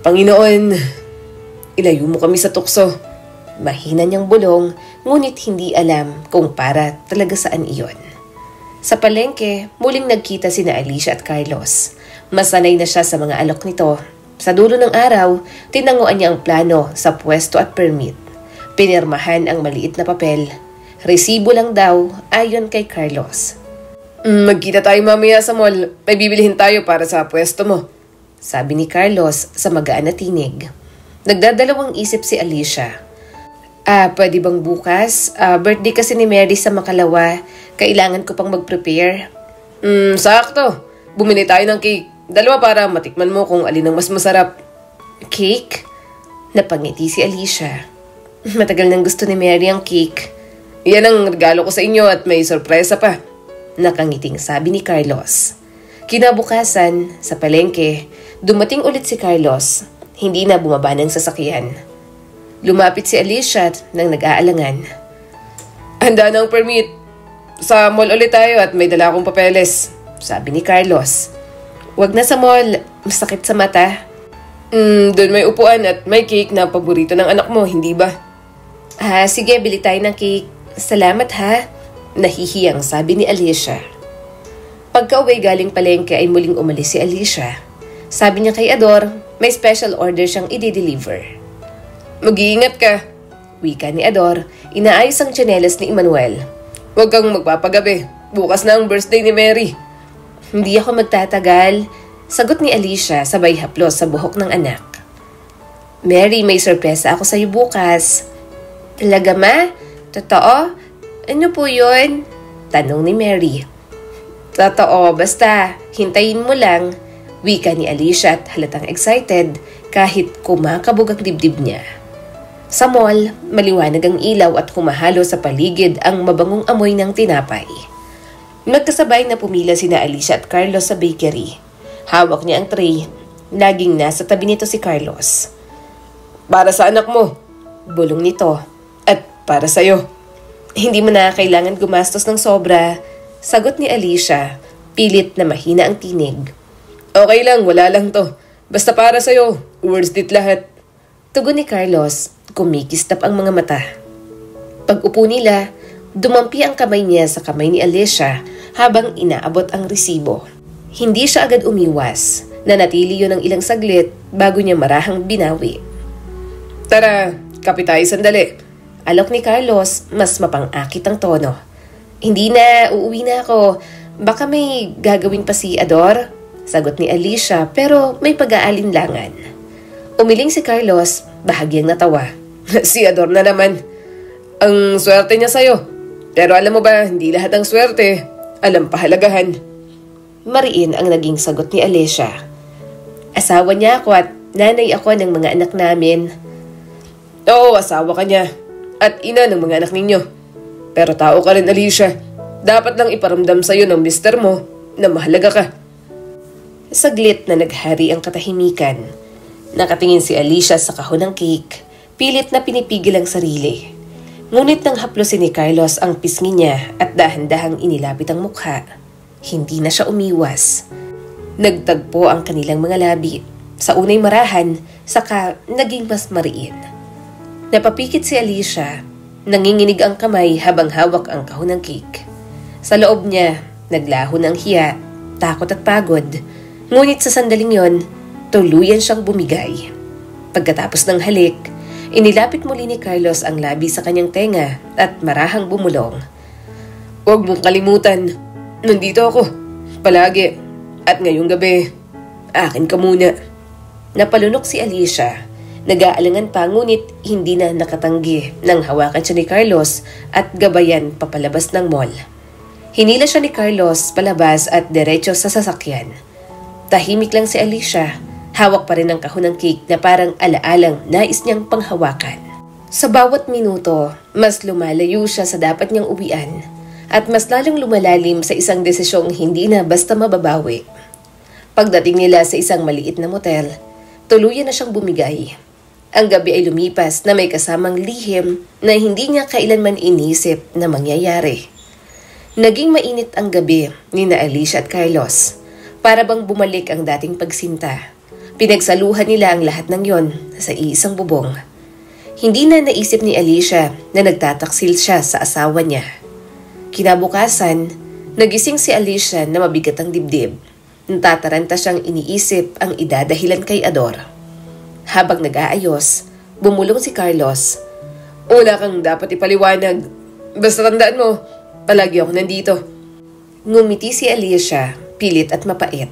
Panginoon, ilayo mo kami sa tukso. Mahina niyang bulong, ngunit hindi alam kung para talaga saan iyon. Sa palengke, muling nagkita sina Alicia at Carlos. Masanay na siya sa mga alok nito. Sa dulo ng araw, tinanguan niya ang plano sa pwesto at permit. Pinirmahan ang maliit na papel. Resibo lang daw ayon kay Carlos. Magkita tayo mamaya sa mall. May bibilihin tayo para sa pwesto mo. Sabi ni Carlos sa magaan na tinig. Nagdadalawang isip si Alicia. Pwede bang bukas? Birthday kasi ni Mary sa Makalawa. Kailangan ko pang mag-prepare. Sakto. Bumili tayo ng cake. 2 para matikman mo kung alin ang mas masarap. Cake? Napangiti si Alicia. Matagal nang gusto ni Mary ang cake. Yan ang regalo ko sa inyo at may sorpresa pa. Nakangiting sabi ni Carlos. Kinabukasan, sa palengke, dumating ulit si Carlos. Hindi na bumaba ng sasakyan. Lumapit si Alicia nang nag-aalangan. Handa na ang permit. Sa mall ulit tayo at may dala akong papeles. Sabi ni Carlos. Wag na sa mall, masakit sa mata. Doon may upuan at may cake na paborito ng anak mo, hindi ba? Sige, bili tayo ng cake. Salamat ha. Nahihiyang sabi ni Alicia. Pagka-uwi galing palengke ay muling umalis si Alicia. Sabi niya kay Ador, may special order siyang i-deliver. Mag-iingat ka. Wika ni Ador, inaayos ang tsinelas ni Emmanuel. Huwag kang magpapagabi. Bukas na ang birthday ni Mary. Hindi ako magtatagal. Sagot ni Alicia sabay haplos sa buhok ng anak. Mary, may sorpresa ako sa'yo bukas. Talaga ma? Totoo? Ano po yun? Tanong ni Mary. Totoo, basta hintayin mo lang. Wika ni Alicia at halatang excited kahit kumakabog ang dibdib niya. Sa mall, maliwanag ang ilaw at humahalo sa paligid ang mabangong amoy ng tinapay. Nagkasabay na pumila sina Alicia at Carlos sa bakery. Hawak niya ang tray. Laging nasa tabi nito si Carlos. Para sa anak mo. Bulong nito. At para sa'yo. Hindi mo na kailangan gumastos ng sobra. Sagot ni Alicia. Pilit na mahina ang tinig. Okay lang, wala lang to. Basta para sa'yo. Worth it lahat. Tugon ni Carlos. Kumikistap ang mga mata. Pag-upo nila, dumampi ang kamay niya sa kamay ni Alicia habang inaabot ang resibo. Hindi siya agad umiwas. Nanatili yun ng ilang saglit bago niya marahang binawi. Tara, kape tayo sandali. Alok ni Carlos, mas mapang-akit ang tono. Hindi na, uuwi na ako. Baka may gagawin pa si Ador? Sagot ni Alicia pero may pag-aalinlangan. Umiling si Carlos, bahagyang natawa. Si Ador na naman. Ang swerte niya sa'yo. Pero alam mo ba, hindi lahat ng swerte. Alam pahalagahan. Mariin ang naging sagot ni Alicia. Asawa niya ako at nanay ako ng mga anak namin. Oo, asawa ka niya. At ina ng mga anak ninyo. Pero tao ka rin, Alicia. Dapat lang iparamdam sa'yo ng mister mo na mahalaga ka. Saglit na naghari ang katahimikan. Nakatingin si Alicia sa kahon ng cake. Pilit na pinipigil ang sarili. Ngunit nang haplosin ni Carlos ang pisngi niya at dahan-dahang inilapit ang mukha, hindi na siya umiwas. Nagtagpo ang kanilang mga labi. Sa unay marahan, saka naging mas mariin. Napapikit si Alicia, nanginginig ang kamay habang hawak ang kahon ng cake. Sa loob niya, naglaho ng hiya, takot at pagod. Ngunit sa sandaling yon, tuluyan siyang bumigay. Pagkatapos ng halik, inilapit muli ni Carlos ang labi sa kanyang tenga at marahang bumulong. Huwag mong kalimutan, nandito ako, palagi. At ngayong gabi, akin ka muna. Napalunok si Alicia. Nag-aalangan pa ngunit hindi na nakatanggi nang hawakan siya ni Carlos at gabayan papalabas ng mall. Hinila siya ni Carlos palabas at diretso sa sasakyan. Tahimik lang si Alicia. Hawak pa rin ang kahon ng cake na parang alaalang nais niyang panghawakan. Sa bawat minuto, mas lumalayo siya sa dapat niyang uwian at mas lalong lumalalim sa isang desisyong hindi na basta mababawi. Pagdating nila sa isang maliit na motel, tuluyan na siyang bumigay. Ang gabi ay lumipas na may kasamang lihim na hindi niya kailanman inisip na mangyayari. Naging mainit ang gabi ni na Alicia at Carlos. Para bang bumalik ang dating pagsinta. Pinagsaluhan nila ang lahat ng yon sa iisang bubong. Hindi na naisip ni Alicia na nagtataksil siya sa asawa niya. Kinabukasan, nagising si Alicia na mabigat ang dibdib. Natataranta siyang iniisip ang idadahilan kay Ador. Habang nag-aayos, bumulong si Carlos. Wala kang dapat ipaliwanag. Basta tandaan mo, palagi ako nandito. Ngumiti si Alicia, pilit at mapait.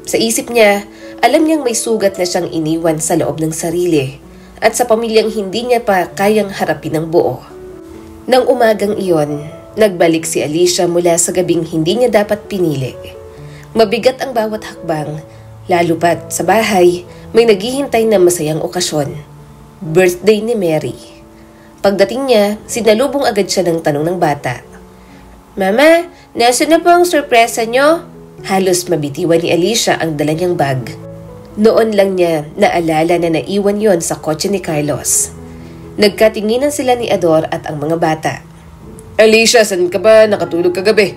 Sa isip niya, alam niyang may sugat na siyang iniwan sa loob ng sarili at sa pamilyang hindi niya pa kayang harapin ng buo. Nang umagang iyon, nagbalik si Alicia mula sa gabing hindi niya dapat pinili. Mabigat ang bawat hakbang, lalo pat sa bahay, may naghihintay na masayang okasyon. Birthday ni Mary. Pagdating niya, sinalubong agad siya ng tanong ng bata. Mama, nasa na po ang sorpresa niyo? Halos mabitiwan ni Alicia ang dala niyang bag. Noon lang niya naalala na naiwan yon sa kotse ni Carlos. Nagkatinginan sila ni Ador at ang mga bata. Alicia, saan ka ba nakatulog kagabi?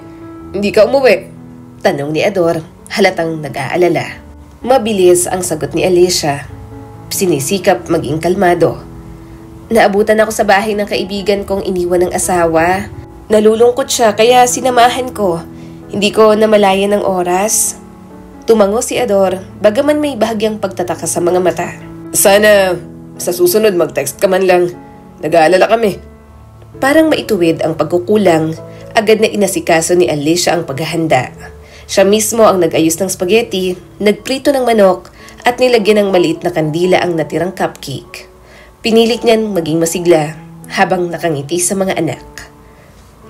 Hindi ka umuwi? Tanong ni Ador, halatang nag-aalala. Mabilis ang sagot ni Alicia. Sinisikap maging kalmado. Naabutan ako sa bahay ng kaibigan kong iniwan ng asawa. Nalulungkot siya kaya sinamahan ko. Hindi ko namalayan ng oras. Tumango si Ador, bagaman may bahagyang pagtataka sa mga mata. Sana sa susunod mag-text ka man lang. Nag-aalala kami. Parang maituwid ang pagkukulang, agad na inasikaso ni Alicia ang paghahanda. Siya mismo ang nag-ayos ng spaghetti, nagprito ng manok, at nilagyan ng maliit na kandila ang natirang cupcake. Pinilit niyan maging masigla habang nakangiti sa mga anak.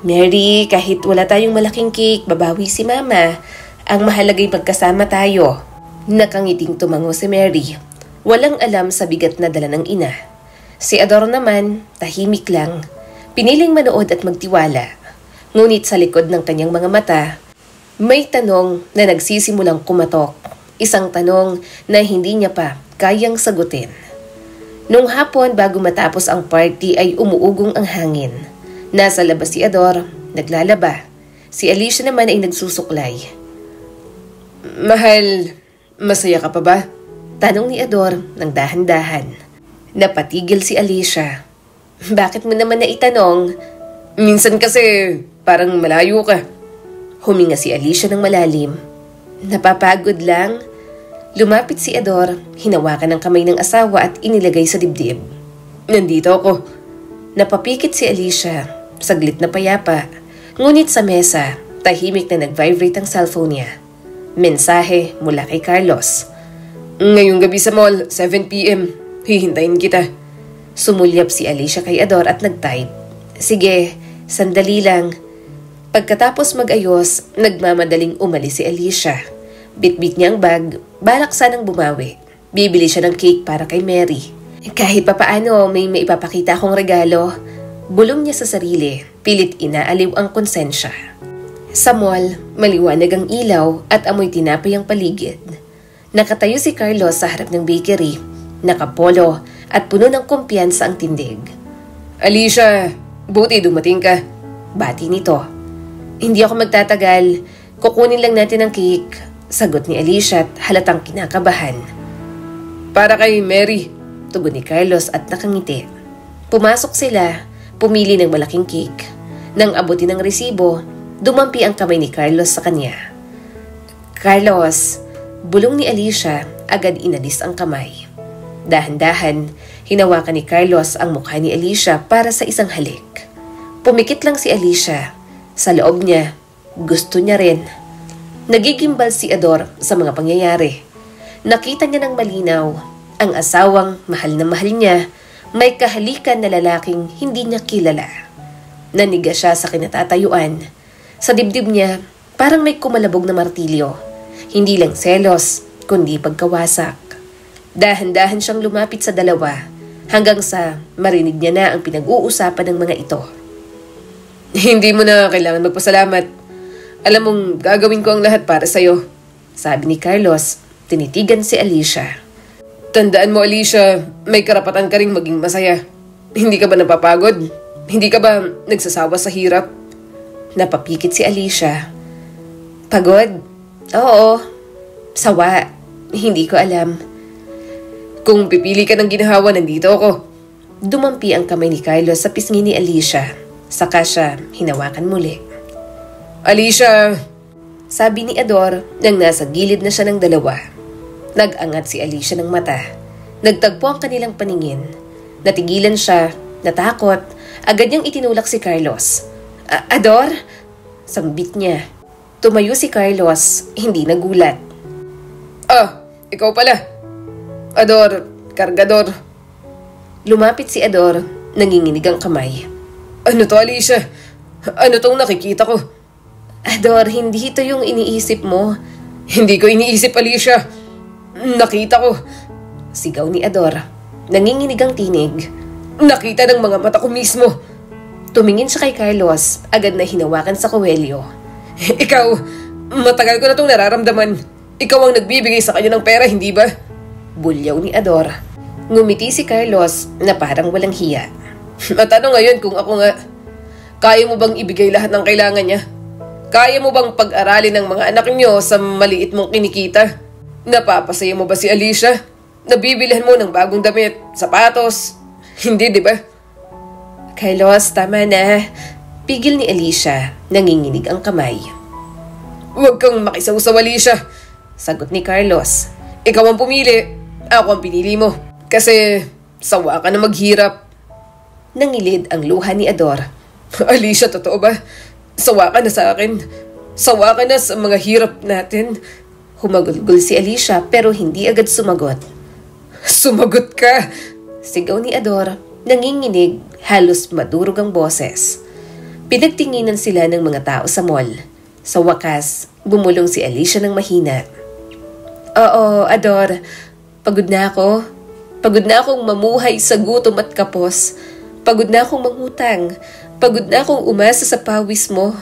Mary, kahit wala tayong malaking cake, babawi si Mama. Ang mahalaga'y magkasama tayo. Nakangiting tumango si Mary. Walang alam sa bigat na dala ng ina. Si Ador naman, tahimik lang. Piniling manood at magtiwala. Ngunit sa likod ng kanyang mga mata, may tanong na nagsisimulang kumatok. Isang tanong na hindi niya pa kayang sagutin. Nung hapon bago matapos ang party ay umuugong ang hangin. Nasa labas si Ador, naglalaba. Si Alicia naman ay nagsusuklay. Mahal, masaya ka pa ba? Tanong ni Ador ng dahan-dahan. Napatigil si Alicia. Bakit mo naman naitanong? Minsan kasi parang malayo ka. Huminga si Alicia ng malalim. Napapagod lang. Lumapit si Ador, hinawakan ang kamay ng asawa at inilagay sa dibdib. Nandito ako. Napapikit si Alicia, saglit na payapa. Ngunit sa mesa, tahimik na nag-vibrate ang cellphone niya. Mensahe mula kay Carlos. Ngayong gabi sa mall, 7 p.m. Hihintayin kita. Sumulyap si Alicia kay Ador at nag-type. Sige, sandali lang. Pagkatapos mag-ayos, nagmamadaling umalis si Alicia. Bitbit niya ang bag, balak sanang bumawi. Bibili siya ng cake para kay Mary. Kahit papaano may maipapakita akong regalo. Bulong niya sa sarili, pilit inaaliw ang konsensya. Sa mall, maliwanag ang ilaw at amoy tinapay ang paligid. Nakatayo si Carlos sa harap ng bakery, nakapolo at puno ng kumpiyansa ang tindig. Alicia, buti dumating ka. Bati nito. Hindi ako magtatagal, kukunin lang natin ang cake, sagot ni Alicia at halatang kinakabahan. Para kay Mary, tugon ni Carlos at nakangiti. Pumasok sila, pumili ng malaking cake. Nang abutin ng resibo, dumampi ang kamay ni Carlos sa kanya. Carlos, bulong ni Alicia, agad inalis ang kamay. Dahan-dahan, hinawakan ni Carlos ang mukha ni Alicia para sa isang halik. Pumikit lang si Alicia. Sa loob niya, gusto niya rin. Nagigimbal si Ador sa mga pangyayari. Nakita niya ng malinaw, ang asawang mahal na mahal niya, may kahalikan na lalaking hindi niya kilala. Naniga siya sa kinatatayuan. Sa dibdib niya, parang may kumalabog na martilyo. Hindi lang selos, kundi pagkawasak. Dahan-dahan siyang lumapit sa dalawa, hanggang sa marinig niya na ang pinag-uusapan ng mga ito. Hindi mo na kailangan magpasalamat. Alam mong gagawin ko ang lahat para sa'yo, sabi ni Carlos, tinitigan si Alicia. Tandaan mo, Alicia, may karapatan ka ring maging masaya. Hindi ka ba napapagod? Hindi ka ba nagsasawa sa hirap? Napapikit si Alicia. Pagod? Oo. Sawa. Hindi ko alam. Kung pipili ka ng ginhawa, nandito ako. Dumampi ang kamay ni Carlos sa pisngi ni Alicia. Saka siya hinawakan muli. Alicia, sabi ni Ador nang nasa gilid na siya ng dalawa. Nag-angat si Alicia ng mata. Nagtagpo ang kanilang paningin. Natigilan siya, natakot. Agad niyang itinulak si Carlos. Ador? Sambit niya. Tumayo si Carlos, hindi nagulat. Ikaw pala. Ador, kargador. Lumapit si Ador, nanginginig ang kamay. Ano to, Alicia? Ano tong nakikita ko? Ador, hindi ito yung iniisip mo. Hindi ko iniisip, Alicia. Nakita ko. Sigaw ni Ador. Nanginginig ang tinig. Nakita ng mga mata ko mismo. Tumingin siya kay Carlos, agad na hinawakan sa kuwelyo. Ikaw, matagal ko na itong nararamdaman. Ikaw ang nagbibigay sa kanya ng pera, hindi ba? Bulyaw ni Ador. Ngumiti si Carlos na parang walang hiya. Matanong ngayon kung ako nga, kaya mo bang ibigay lahat ng kailangan niya? Kaya mo bang pag-aralin ng mga anak niyo sa maliit mong kinikita? Napapasaya mo ba si Alicia? Nabibilhan mo ng bagong damit, sapatos? Hindi, di ba? Carlos, tama na. Pigil ni Alicia, nanginginig ang kamay. Huwag kang makisawsaw, Alicia. Sagot ni Carlos. Ikaw ang pumili, ako ang pinili mo. Kasi sawa ka na maghirap. Nangilid ang luha ni Ador. Alicia, totoo ba? Sawa ka na sa akin. Sawa ka na sa mga hirap natin. Humagulgol si Alicia pero hindi agad sumagot. Sumagot ka! Sigaw ni Ador, nanginginig, halos madurog ang boses. Pinagtinginan sila ng mga tao sa mall. Sa wakas, bumulong si Alicia ng mahina. Oo, Ador, pagod na ako. Pagod na akong mamuhay sa gutom at kapos. Pagod na akong mangutang. Pagod na akong umasa sa pawis mo.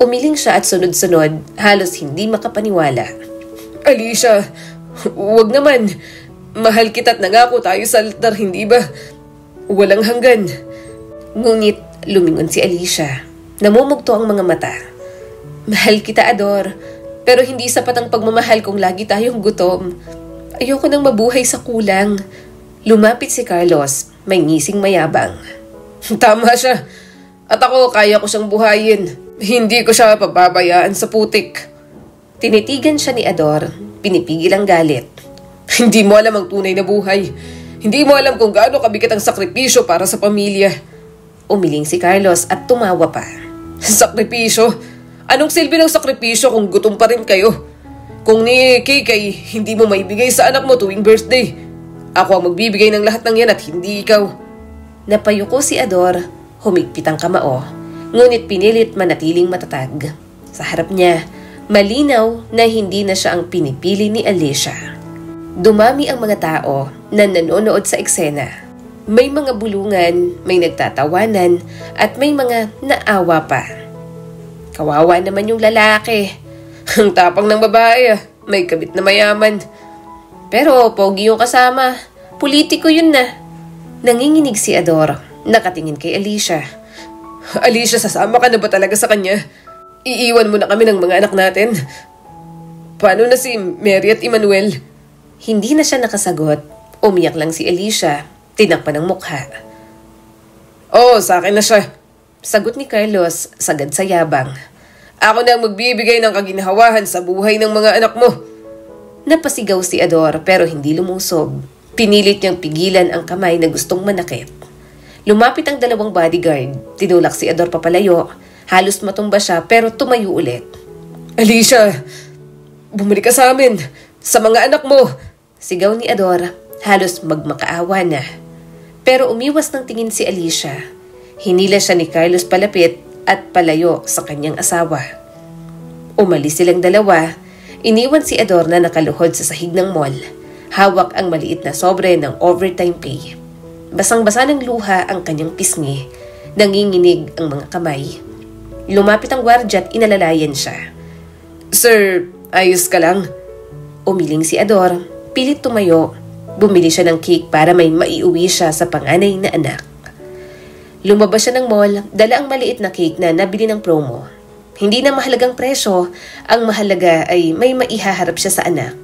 Umiling siya at sunod-sunod, halos hindi makapaniwala. Alicia, huwag naman. Mahal kita't nangako tayo sa altar, hindi ba? Walang hanggan. Ngunit lumingon si Alicia. Namumugto ang mga mata. Mahal kita, Ador. Pero hindi sapat ang pagmamahal kung lagi tayong gutom. Ayoko nang mabuhay sa kulang. Lumapit si Carlos, may ngising mayabang. Tama siya. At ako, kaya ko siyang buhayin. Hindi ko siya pababayaan sa putik. Tinitigan siya ni Ador, pinipigil ang galit. Hindi mo alam ang tunay na buhay. Hindi mo alam kung gaano kabigat ang sakripisyo para sa pamilya. Umiling si Carlos at tumawa pa. Sakripisyo? Anong silbi ng sakripisyo kung gutom pa rin kayo? Kung ni Kay hindi mo maibigay sa anak mo tuwing birthday, ako ang magbibigay ng lahat ng yan at hindi ikaw. Napayuko si Ador, humigpit ang kamao, ngunit pinilit manatiling matatag. Sa harap niya, malinaw na hindi na siya ang pinipili ni Alicia. Dumami ang mga tao na nanonood sa eksena. May mga bulungan, may nagtatawanan, at may mga naawa pa. Kawawa naman yung lalaki. Ang tapang ng babae may kabit na mayaman. Pero pogi yung kasama. Politiko yun na. Nanginginig si Ador. Nakatingin kay Alicia. Alicia, sasama ka na ba talaga sa kanya? Iiwan mo na kami ng mga anak natin? Paano na si Mary at Emmanuel? Hindi na siya nakasagot. Umiyak lang si Alicia. Tinakpan ng mukha. Oo, sa akin na siya. Sagot ni Carlos, sagad sa yabang. Ako na ang magbibigay ng kaginhawahan sa buhay ng mga anak mo. Napasigaw si Ador pero hindi lumusob. Pinilit niyang pigilan ang kamay na gustong manakit. Lumapit ang dalawang bodyguard. Tinulak si Ador papalayo. Halos matumba siya pero tumayo ulit. Alicia, bumalik ka sa amin. Sa mga anak mo. Sigaw ni Ador. Halos magmakaawa na. Pero umiwas ng tingin si Alicia. Hinila siya ni Carlos palapit at palayo sa kanyang asawa. Umalis silang dalawa. Iniwan si Ador na nakaluhod sa sahig ng mall. Hawak ang maliit na sobre ng overtime pay. Basang-basa ng luha ang kanyang pisngi. Nanginginig ang mga kamay. Lumapit ang gwardya at inalalayan siya. Sir, ayos ka lang? Umiling si Ador. Pilit tumayo. Bumili siya ng cake para may maiuwi siya sa panganay na anak. Lumabas siya ng mall, dala ang maliit na cake na nabili ng promo. Hindi na mahalagang presyo, ang mahalaga ay may maihaharap siya sa anak.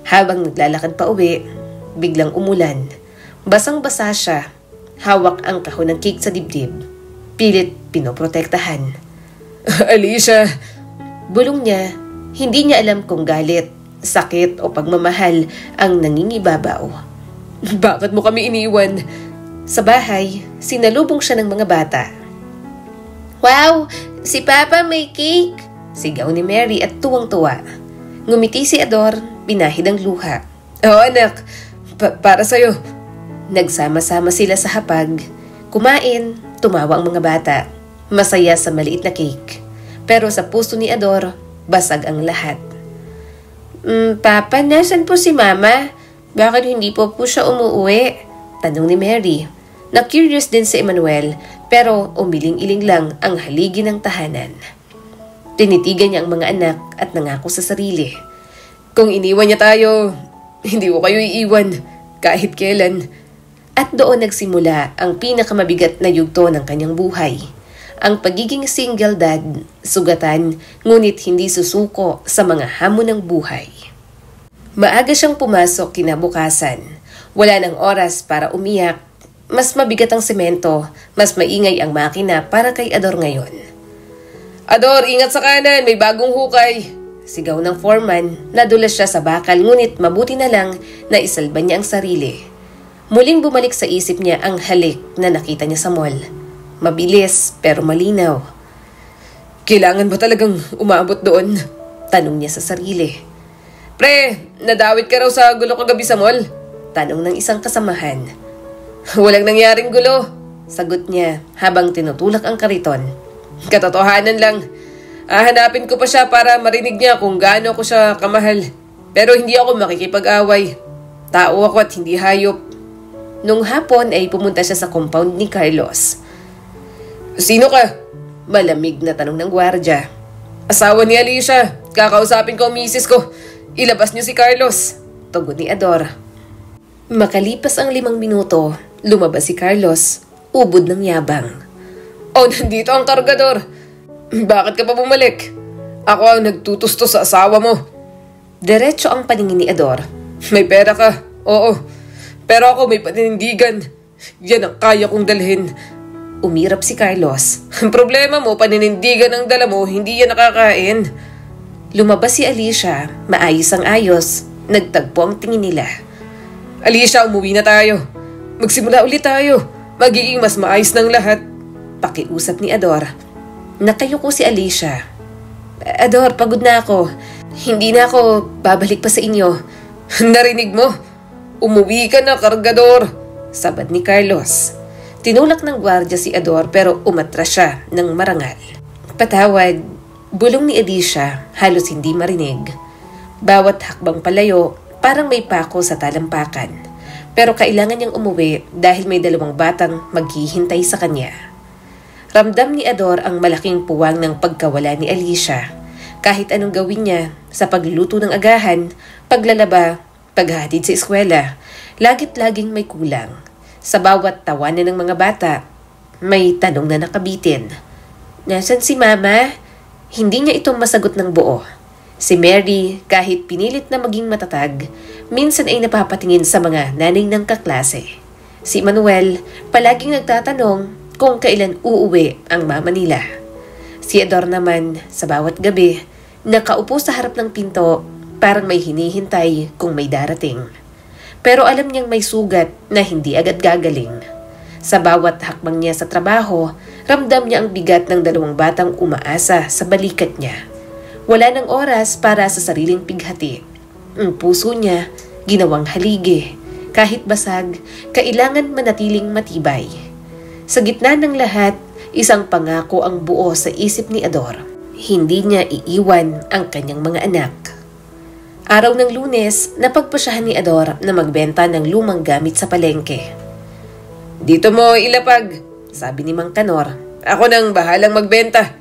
Habang naglalakad pa uwi, biglang umulan. Basang-basa siya, hawak ang kahon ng cake sa dibdib. Pilit pinoprotektahan. Alicia! Bulong niya, hindi niya alam kung galit, sakit o pagmamahal ang nangingibabaw. Bakit mo kami iniwan? Sa bahay, sinalubong siya ng mga bata. Wow! Si Papa may cake! Sigaw ni Mary at tuwang-tuwa. Ngumiti si Ador, pinahid ang luha. Oo anak, para sa'yo. Nagsama-sama sila sa hapag. Kumain, tumawa ang mga bata. Masaya sa maliit na cake. Pero sa puso ni Ador, basag ang lahat. Papa, nasan po si Mama? Bakit hindi po siya umuwi? Tanong ni Mary. Na-curious din si Emmanuel, pero umiling-iling lang ang haligi ng tahanan. Tinitigan niya ang mga anak at nangako sa sarili. Kung iniwan niya tayo, hindi ko kayo iiwan, kahit kailan. At doon nagsimula ang pinakamabigat na yugto ng kanyang buhay. Ang pagiging single dad, sugatan, ngunit hindi susuko sa mga hamon ng buhay. Maaga siyang pumasok kinabukasan. Wala ng oras para umiyak. Mas mabigat ang semento, mas maingay ang makina para kay Ador ngayon. Ador, ingat sa kanan, may bagong hukay. Sigaw ng foreman, nadulas siya sa bakal ngunit mabuti na lang na isalba niya ang sarili. Muling bumalik sa isip niya ang halik na nakita niya sa mall. Mabilis pero malinaw. Kailangan ba talagang umabot doon? Tanong niya sa sarili. Pre, nadawit ka raw sa gulo kagabi sa mall? Tanong ng isang kasamahan. Walang nangyaring gulo, sagot niya habang tinutulak ang kariton. Katotohanan lang. Hanapin ko pa siya para marinig niya kung gaano ko siya kamahal. Pero hindi ako makikipag-away. Tao ako at hindi hayop. Nung hapon ay pumunta siya sa compound ni Carlos. Sino ka? Malamig na tanong ng gwardya. Asawa ni Alicia. Kakausapin ko ang misis ko. Ilabas niyo si Carlos. Tugon ni Ador. Makalipas ang 5 minuto, lumabas si Carlos, ubod ng yabang. Oh, nandito ang kargador. Bakit ka pa bumalik? Ako ang nagtutusto sa asawa mo. Diretso ang paningin ni Ador. May pera ka, oo. Pero ako may paninindigan. Yan ang kaya kong dalhin. Umirap si Carlos. Ang problema mo, paninindigan ang dala mo, hindi yan nakakain. Lumabas si Alicia, maayos ang ayos. Nagtagpo ang tingin nila. Alicia, umuwi na tayo. Magsimula ulit tayo. Magiging mas maayos ng lahat. Pakiusap ni Ador. Nakayuko si Alicia. Ador, pagod na ako. Hindi na ako babalik pa sa inyo. Narinig mo? Umuwi ka na, kargador. Sabad ni Carlos. Tinulak ng gwardya si Ador pero umatras siya ng marangal. Patawad, bulong ni Alicia, halos hindi marinig. Bawat hakbang palayo, Parang may pako sa talampakan. Pero kailangan niyang umuwi dahil may 2 batang maghihintay sa kanya. Ramdam ni Ador ang malaking puwang ng pagkawala ni Alicia. Kahit anong gawin niya sa pagluluto ng agahan, paglalaba, paghatid sa eskwela, lagit-laging may kulang. Sa bawat tawanan ng mga bata, may tanong na nakabitin. Nasaan si Mama? Hindi niya ito masagot ng buo. Si Mary, kahit pinilit na maging matatag, minsan ay napapatingin sa mga nanay ng kaklase. Si Manuel, palaging nagtatanong kung kailan uuwi ang mama nila. Si Ador naman, sa bawat gabi, nakaupo sa harap ng pinto, parang may hinihintay kung may darating. Pero alam niyang may sugat na hindi agad gagaling. Sa bawat hakbang niya sa trabaho, ramdam niya ang bigat ng 2 batang umaasa sa balikat niya. Wala ng oras para sa sariling pighati. Ang puso niya, ginawang haligi. Kahit basag, kailangan manatiling matibay. Sa gitna ng lahat, isang pangako ang buo sa isip ni Ador. Hindi niya iiwan ang kanyang mga anak. Araw ng Lunes, napagpasyahan ni Ador na magbenta ng lumang gamit sa palengke. Dito mo ilapag, sabi ni Mang Kanor. Ako nang bahalang magbenta.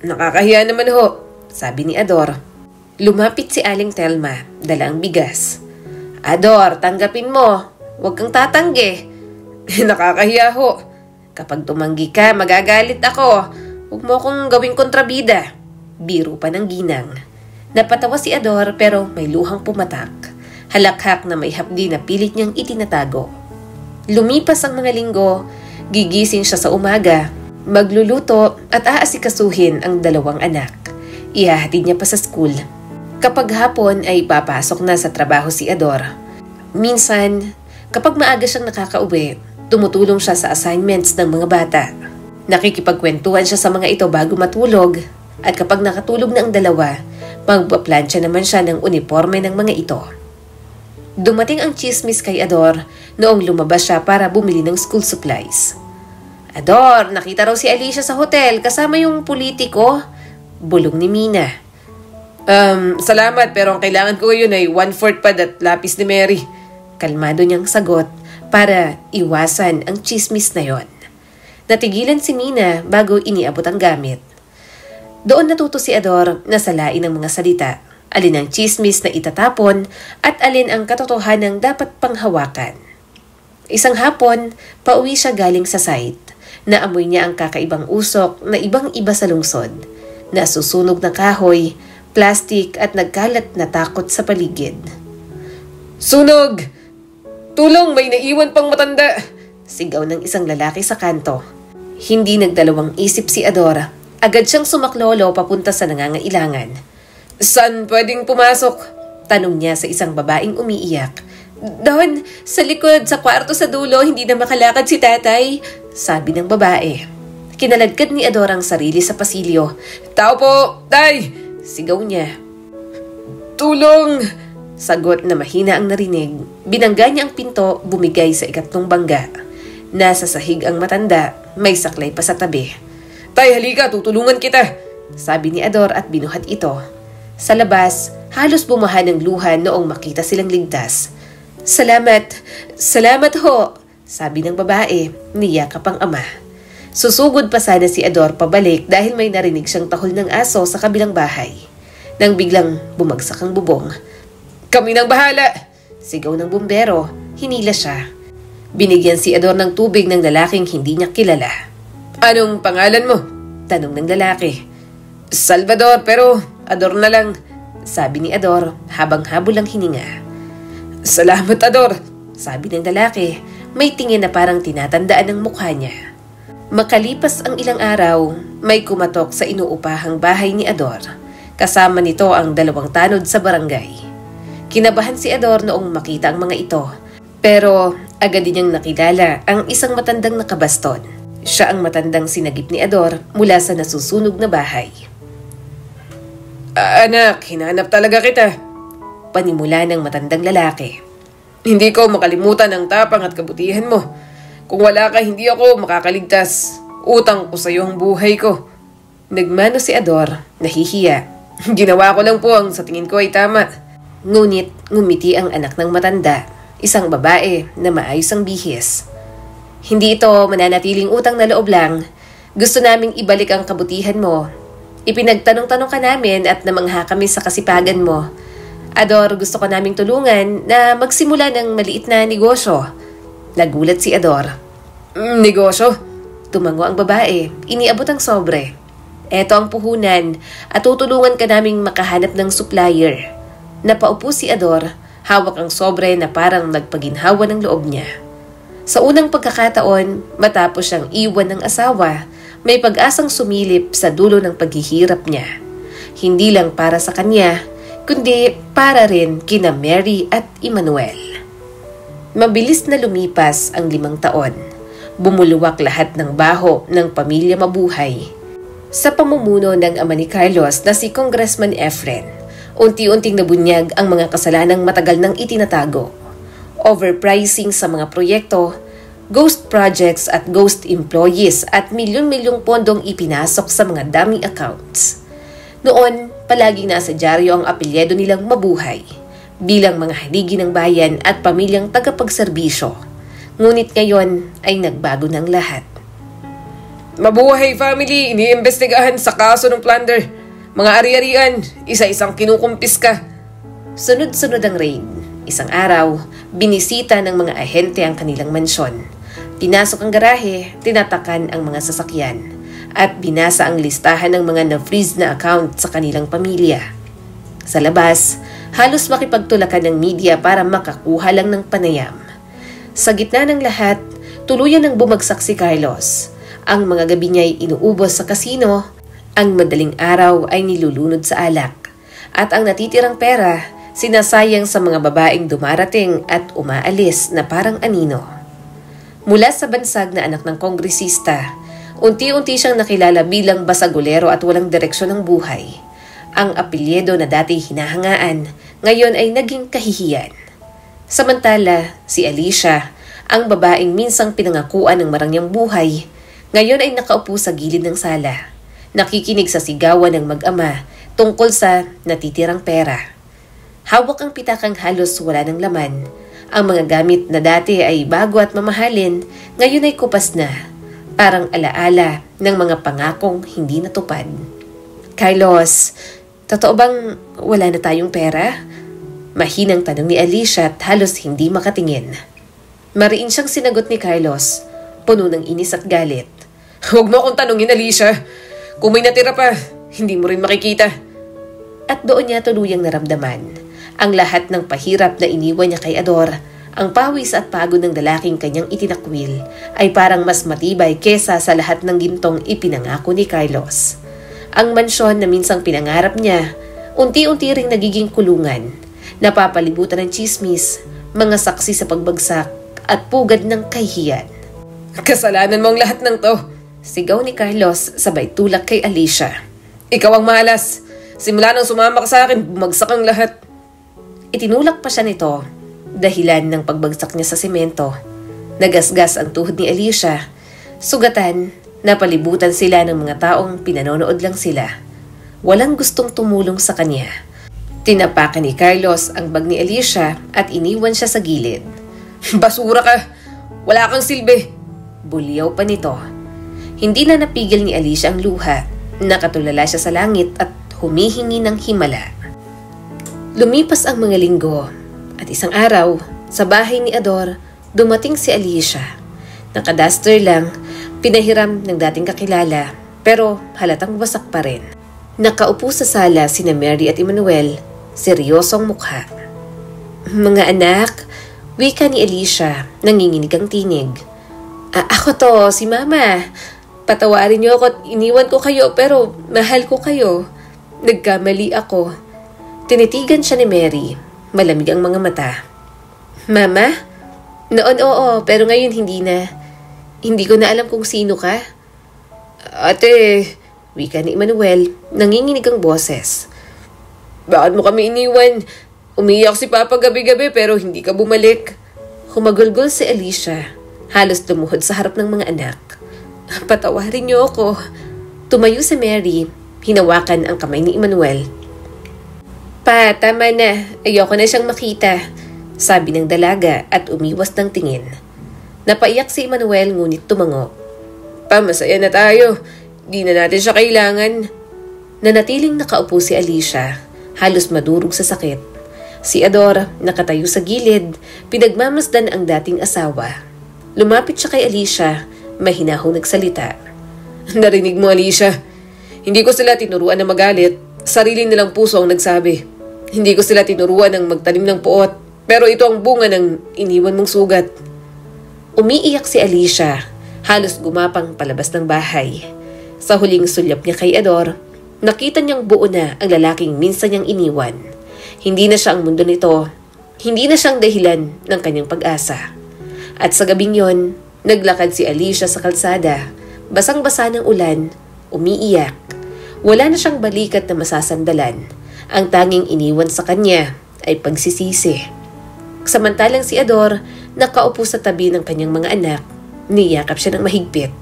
Nakakahiya naman ho, sabi ni Ador. Lumapit si Aling Telma, dala ang bigas. Ador, tanggapin mo. Huwag kang tatanggi. Nakakahiya ho. Kapag tumanggi ka, magagalit ako. Huwag mo akong gawing kontrabida. Biro pa ng ginang. Napatawa si Ador pero may luhang pumatak. Halakhak na may hapdi na pilit niyang itinatago. Lumipas ang mga linggo, gigising siya sa umaga, magluluto at aasikasuhin ang 2 anak. Ihahatid niya pa sa school. Kapag hapon ay papasok na sa trabaho si Ador. Minsan, kapag maaga siyang nakakauwi, tumutulong siya sa assignments ng mga bata. Nakikipagkwentuhan siya sa mga ito bago matulog at kapag nakatulog na ang 2, magpaplansya naman siya ng uniforme ng mga ito. Dumating ang chismis kay Ador noong lumabas siya para bumili ng school supplies. Ador, nakita raw si Alicia sa hotel kasama yung politiko. Bulong ni Mina. Salamat pero ang kailangan ko ngayon ay 1/4 pad at lapis ni Mary. Kalmado niyang sagot para iwasan ang chismis na yon. Natigilan si Mina bago iniabot ang gamit. Doon natuto si Ador na salain ang mga salita, alin ang chismis na itatapon at alin ang katotohanang dapat panghawakan. Isang hapon, pauwi siya galing sa site. Naamoy niya ang kakaibang usok na ibang-iba sa lungsod. Nasusunog na kahoy, plastik at nagkalat na takot sa paligid. Sunog! Tulong! May naiwan pang matanda! Sigaw ng isang lalaki sa kanto. Hindi nagdalawang isip si Ador. Agad siyang sumaklolo papunta sa nangangailangan. Saan pwedeng pumasok? Tanong niya sa isang babaeng umiiyak. Doon, sa likod, sa kwarto sa dulo, hindi na makalakad si tatay, sabi ng babae. Kinaladkad ni Ador ang sarili sa pasilyo. Tao po, tay! Sigaw niya. Tulong! Sagot na mahina ang narinig. Binangga niya ang pinto, bumigay sa 3 bangga. Nasa sahig ang matanda, may saklay pa sa tabi. Tay, halika, tutulungan kita! Sabi ni Ador at binuhat ito. Sa labas, halos bumaha ng luha noong makita silang ligtas. Salamat! Salamat ho! Sabi ng babae, niyakap ang ama. Susugod pa sana si Ador pabalik dahil may narinig siyang tahol ng aso sa kabilang bahay. Nang biglang bumagsak ang bubong. Kami nang bahala! Sigaw ng bumbero, hinila siya. Binigyan si Ador ng tubig ng lalaking hindi niya kilala. Anong pangalan mo? Tanong ng lalaki. Salvador, pero Ador na lang. Sabi ni Ador habang habol ang hininga. Salamat, Ador. Sabi ng lalaki, may tingin na parang tinatandaan ng mukha niya. Makalipas ang ilang araw, may kumatok sa inuupahang bahay ni Ador. Kasama nito ang 2 tanod sa barangay. Kinabahan si Ador noong makita ang mga ito. Pero agad din niyang nakilala ang isang matandang nakabaston. Siya ang matandang sinagip ni Ador mula sa nasusunog na bahay. Anak, hinanap talaga kita. Panimula ng matandang lalaki. Hindi ko makalimutan ang tapang at kabutihan mo. Kung wala ka, hindi ako makakaligtas. Utang ko sa iyo ang buhay ko. Nagmano si Ador, nahihiya. Ginawa ko lang po ang sa tingin ko ay tama. Ngunit ngumiti ang anak ng matanda, isang babae na maayos ang bihis. Hindi ito mananatiling utang na loob lang. Gusto naming ibalik ang kabutihan mo. Ipinagtanong-tanong ka namin at namangha kami sa kasipagan mo. Ador, gusto ko naming tulungan na magsimula ng maliit na negosyo. Nagulat si Ador. Negosyo? Tumango ang babae, iniabot ang sobre. Eto ang puhunan at tutulungan ka naming makahanap ng supplier. Napaupo si Ador, hawak ang sobre na parang nagpaginhawa ng loob niya. Sa unang pagkakataon, matapos siyang iwan ng asawa, may pag-asang sumilip sa dulo ng paghihirap niya. Hindi lang para sa kanya, kundi para rin kina Mary at Emmanuel. Mabilis na lumipas ang 5 taon. Bumuluwak lahat ng baho ng pamilya mabuhay. Sa pamumuno ng ama ni Carlos na si Congressman Efren, unti-unting nabunyag ang mga kasalanang matagal nang itinatago. Overpricing sa mga proyekto, ghost projects at ghost employees at milyon-milyong pondong ipinasok sa mga dummy accounts. Noon, palaging nasa dyaryo ang apelyido nilang mabuhay bilang mga haligi ng bayan at pamilyang tagapagserbisyo. Ngunit ngayon ay nagbago ng lahat. Mabuhay family, iniimbestigahan sa kaso ng plunder. Mga ari-arian, isa-isang kinukumpis ka. Sunod-sunod ang raid. Isang araw, binisita ng mga ahente ang kanilang mansyon. Pinasok ang garahe, tinatakan ang mga sasakyan, at binasa ang listahan ng mga na-freeze na account sa kanilang pamilya. Sa labas, halos makipagtulakan ng media para makakuha lang ng panayam. Sa gitna ng lahat, tuluyan ng bumagsak si Carlos. Ang mga gabi niya ay inuubos sa kasino, ang madaling araw ay nilulunod sa alak, at ang natitirang pera sinasayang sa mga babaeng dumarating at umaalis na parang anino. Mula sa bansag na anak ng kongresista, unti-unti siyang nakilala bilang basagulero at walang direksyon ng buhay. Ang apelyido na dati hinahangaan, ngayon ay naging kahihiyan. Samantala, si Alicia, ang babaeng minsang pinangakuan ng marangyang buhay, ngayon ay nakaupo sa gilid ng sala. Nakikinig sa sigawan ng mag-ama tungkol sa natitirang pera. Hawak ang pitakang halos wala ng laman. Ang mga gamit na dati ay bago at mamahalin, ngayon ay kupas na. Parang alaala ng mga pangakong hindi natupad. Carlos, totoo bang wala na tayong pera? Mahinang tanong ni Alicia at halos hindi makatingin. Mariin siyang sinagot ni Carlos, puno ng inis at galit. Huwag mo akong tanungin, Alicia. Kung may natira pa, hindi mo rin makikita. At doon niya tuluyang naramdaman ang lahat ng pahirap na iniwan niya kay Ador. Ang pawis at pagod ng lalaking kanyang itinakwil ay parang mas matibay kesa sa lahat ng gintong ipinangako ni Carlos. Ang mansyon na minsang pinangarap niya, unti-unti ring nagiging kulungan, napapalibutan ng chismis, mga saksi sa pagbagsak at pugad ng kahihiyan. Kasalanan mo ang lahat ng to. Sigaw ni Carlos sabay tulak kay Alicia. Ikaw ang malas. Simula nang sumama ka sa akin, bumagsak ang lahat. Itinulak pa siya nito, dahilan ng pagbagsak niya sa semento. Nagasgas ang tuhod ni Alicia. Sugatan, napalibutan sila ng mga taong pinanonood lang sila. Walang gustong tumulong sa kanya. Tinapakan ni Carlos ang bag ni Alicia at iniwan siya sa gilid. Basura ka! Wala kang silbi! Bulyaw pa nito. Hindi na napigil ni Alicia ang luha. Nakatulala siya sa langit at humihingi ng himala. Lumipas ang mga linggo at isang araw, sa bahay ni Ador, dumating si Alicia. Nakaduster lang, pinahiram ng dating kakilala, pero halatang wasak pa rin. Nakaupo sa sala sina Mary at Emmanuel, seryosong mukha. Mga anak, wika ni Alicia, nanginginig ang tinig. Ako to, si Mama. Patawarin niyo ako at iniwan ko kayo pero mahal ko kayo. Nagkamali ako. Tinitigan siya ni Mary. Malamig ang mga mata. Mama? Noon oo, pero ngayon hindi na. Hindi ko na alam kung sino ka. Ate, wika ni Emmanuel, nanginginig ang boses. Bakit mo kami iniwan? Umiyak si Papa gabi-gabi pero hindi ka bumalik. Humagulgol si Alicia. Halos lumuhod sa harap ng mga anak. Patawarin niyo ako. Tumayo si Mary. Hinawakan ang kamay ni Emmanuel. Pa, tama na. Ayoko na siyang makita, sabi ng dalaga at umiwas ng tingin. Napaiyak si Emmanuel ngunit tumango. Pa, masaya na tayo. Di na natin siya kailangan. Nanatiling nakaupo si Alicia, halos madurog sa sakit. Si Ador, nakatayo sa gilid, pinagmamasdan ang dating asawa. Lumapit siya kay Alicia, mahinahong nagsalita. Narinig mo, Alicia. Hindi ko sila tinuruan na magalit. Sarili nilang puso ang nagsabi. Hindi ko sila tinuruan ng magtanim ng puot. Pero ito ang bunga ng iniwan mong sugat. Umiiyak si Alicia, halos gumapang palabas ng bahay. Sa huling sulyap niya kay Ador, nakita niyang buo na ang lalaking minsan niyang iniwan. Hindi na siya ang mundo nito. Hindi na siyang dahilan ng kanyang pag-asa. At sa gabing yon, naglakad si Alicia sa kalsada, basang-basa ng ulan, umiiyak. Wala na siyang balikat na masasandalan. Ang tanging iniwan sa kanya ay pagsisisi. Samantalang si Ador, nakaupo sa tabi ng kanyang mga anak, niyakap siya ng mahigpit.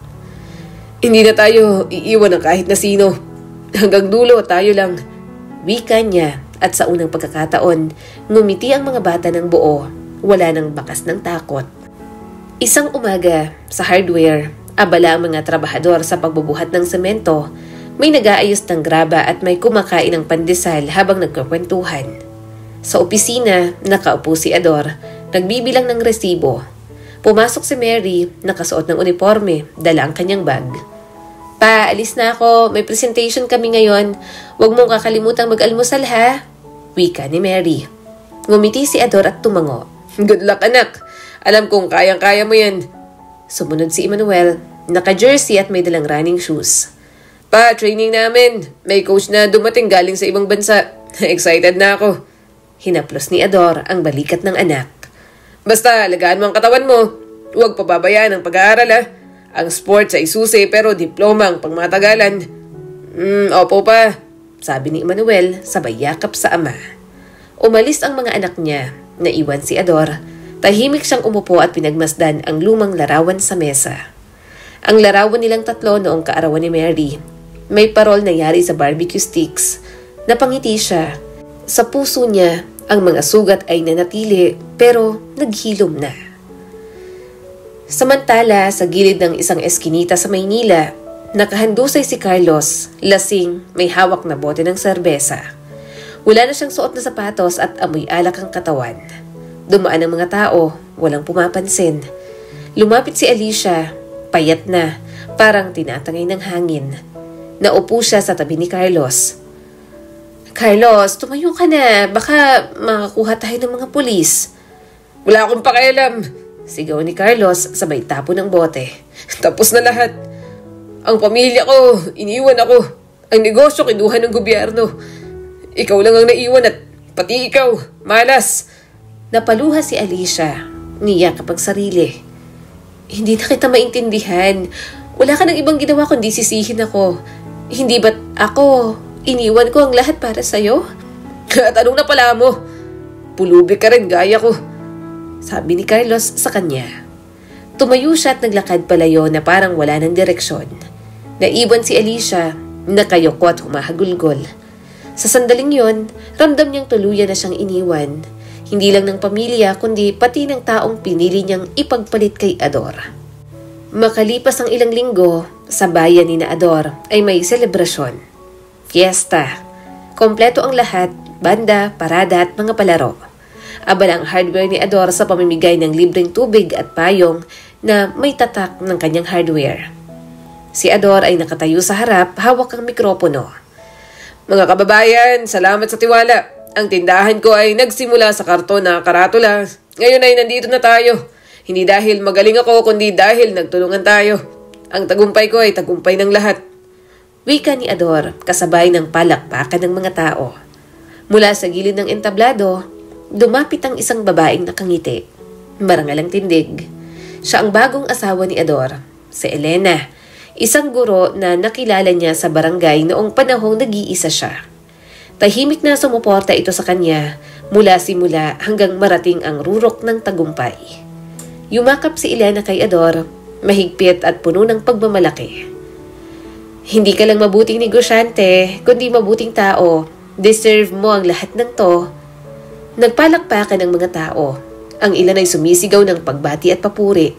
Hindi na tayo iiwan ng kahit na sino. Hanggang dulo tayo lang. Wika niya at sa unang pagkakataon, ngumiti ang mga bata ng buo, wala nang bakas ng takot. Isang umaga, sa hardware, abala ang mga trabahador sa pagbubuhat ng semento. May nag-aayos ng graba at may kumakain ng pandesal habang nagkukwentuhan. Sa opisina, nakaupo si Ador, nagbibilang ng resibo. Pumasok si Mary, nakasuot ng uniforme, dala ang kanyang bag. Pa, alis na ako. May presentation kami ngayon. Huwag mong kakalimutang mag-almusal ha. Wika ni Mary. Ngumiti si Ador at tumango. Good luck, anak. Alam kong kayang-kaya mo yan. Sumunod si Emmanuel, naka-jersey at may dalang running shoes. Pa, training namin. May coach na dumating galing sa ibang bansa. Excited na ako. Hinaplos ni Ador ang balikat ng anak. Basta, alagaan mo ang katawan mo. Huwag pababayaan ang pag-aaral ha. Ang sports ay susi pero diploma ang pangmatagalan. Opo pa, sabi ni Emmanuel sabay yakap sa ama. Umalis ang mga anak niya, naiwan si Ador. Tahimik siyang umupo at pinagmasdan ang lumang larawan sa mesa. Ang larawan nilang tatlo noong kaarawan ni Mary. May parol na yari sa barbecue sticks. Napangiti siya. Sa puso niya, ang mga sugat ay nanatili pero naghilom na. Samantala, sa gilid ng isang eskinita sa Maynila, nakahandusay si Carlos, lasing, may hawak na bote ng serbesa. Wala na siyang suot na sapatos at amoy alak ang katawan. Dumaan ang mga tao, walang pumapansin. Lumapit si Alicia, payat na, parang tinatangay ng hangin. Naupo siya sa tabi ni Carlos. Carlos, tumayo ka na. Baka makakuha tayo ng mga pulis. Wala akong pakialam. Sigaw ni Carlos sabay tapo ng bote. Tapos na lahat. Ang pamilya ko, iniwan ako. Ang negosyo, kinuha ng gobyerno. Ikaw lang ang naiwan at pati ikaw, malas. Napaluha si Alicia. Niyakap ang sarili. Hindi na kita maintindihan. Wala ka ng ibang ginawa kundi sisihin ako. Hindi ba't ako, iniwan ko ang lahat para sa'yo? At anong napala mo? Pulubi ka rin gaya ko. Sabi ni Carlos sa kanya. Tumayo siya at naglakad palayo na parang wala ng direksyon. Naiwan si Alicia, nakayoko at humahagulgol. Sa sandaling yon, ramdam niyang tuluyan na siyang iniwan. Hindi lang ng pamilya kundi pati ng taong pinili niyang ipagpalit kay Ador. Makalipas ang ilang linggo, sa bayan ni Ador ay may selebrasyon. Fiesta. Kompleto ang lahat, banda, parada at mga palaro. Abala ang hardware ni Ador sa pamimigay ng libreng tubig at payong na may tatak ng kanyang hardware. Si Ador ay nakatayo sa harap, hawak ang mikropono. Mga kababayan, salamat sa tiwala. Ang tindahan ko ay nagsimula sa karton na karatula. Ngayon ay nandito na tayo. Hindi dahil magaling ako, kundi dahil nagtulungan tayo. Ang tagumpay ko ay tagumpay ng lahat. Wika ni Ador, kasabay ng palakpakan ng mga tao. Mula sa gilid ng entablado, dumapit ang isang babaeng nakangiti. Marangal ang tindig. Siya ang bagong asawa ni Ador, si Elena, isang guro na nakilala niya sa barangay noong panahong nag-iisa siya. Tahimik na sumuporta ito sa kanya mula simula hanggang marating ang rurok ng tagumpay. Yumakap si Elena kay Ador, mahigpit at puno ng pagmamalaki. Hindi ka lang mabuting negosyante, kundi mabuting tao. Deserve mo ang lahat ng to. Nagpalakpakan ng mga tao. Ang ilan ay sumisigaw ng pagbati at papuri.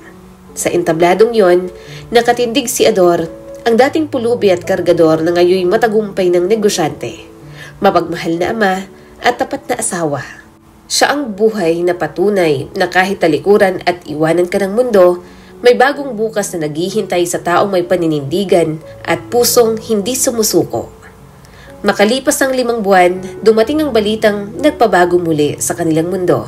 Sa entabladong yon, nakatindig si Ador, ang dating pulubi at kargador na ngayon matagumpay ng negosyante. Mapagmahal na ama at tapat na asawa. Siya ang buhay na patunay na kahit talikuran at iwanan ka ng mundo, may bagong bukas na naghihintay sa taong may paninindigan at pusong hindi sumusuko. Makalipas ang 5 buwan, dumating ang balitang nagpabago muli sa kanilang mundo.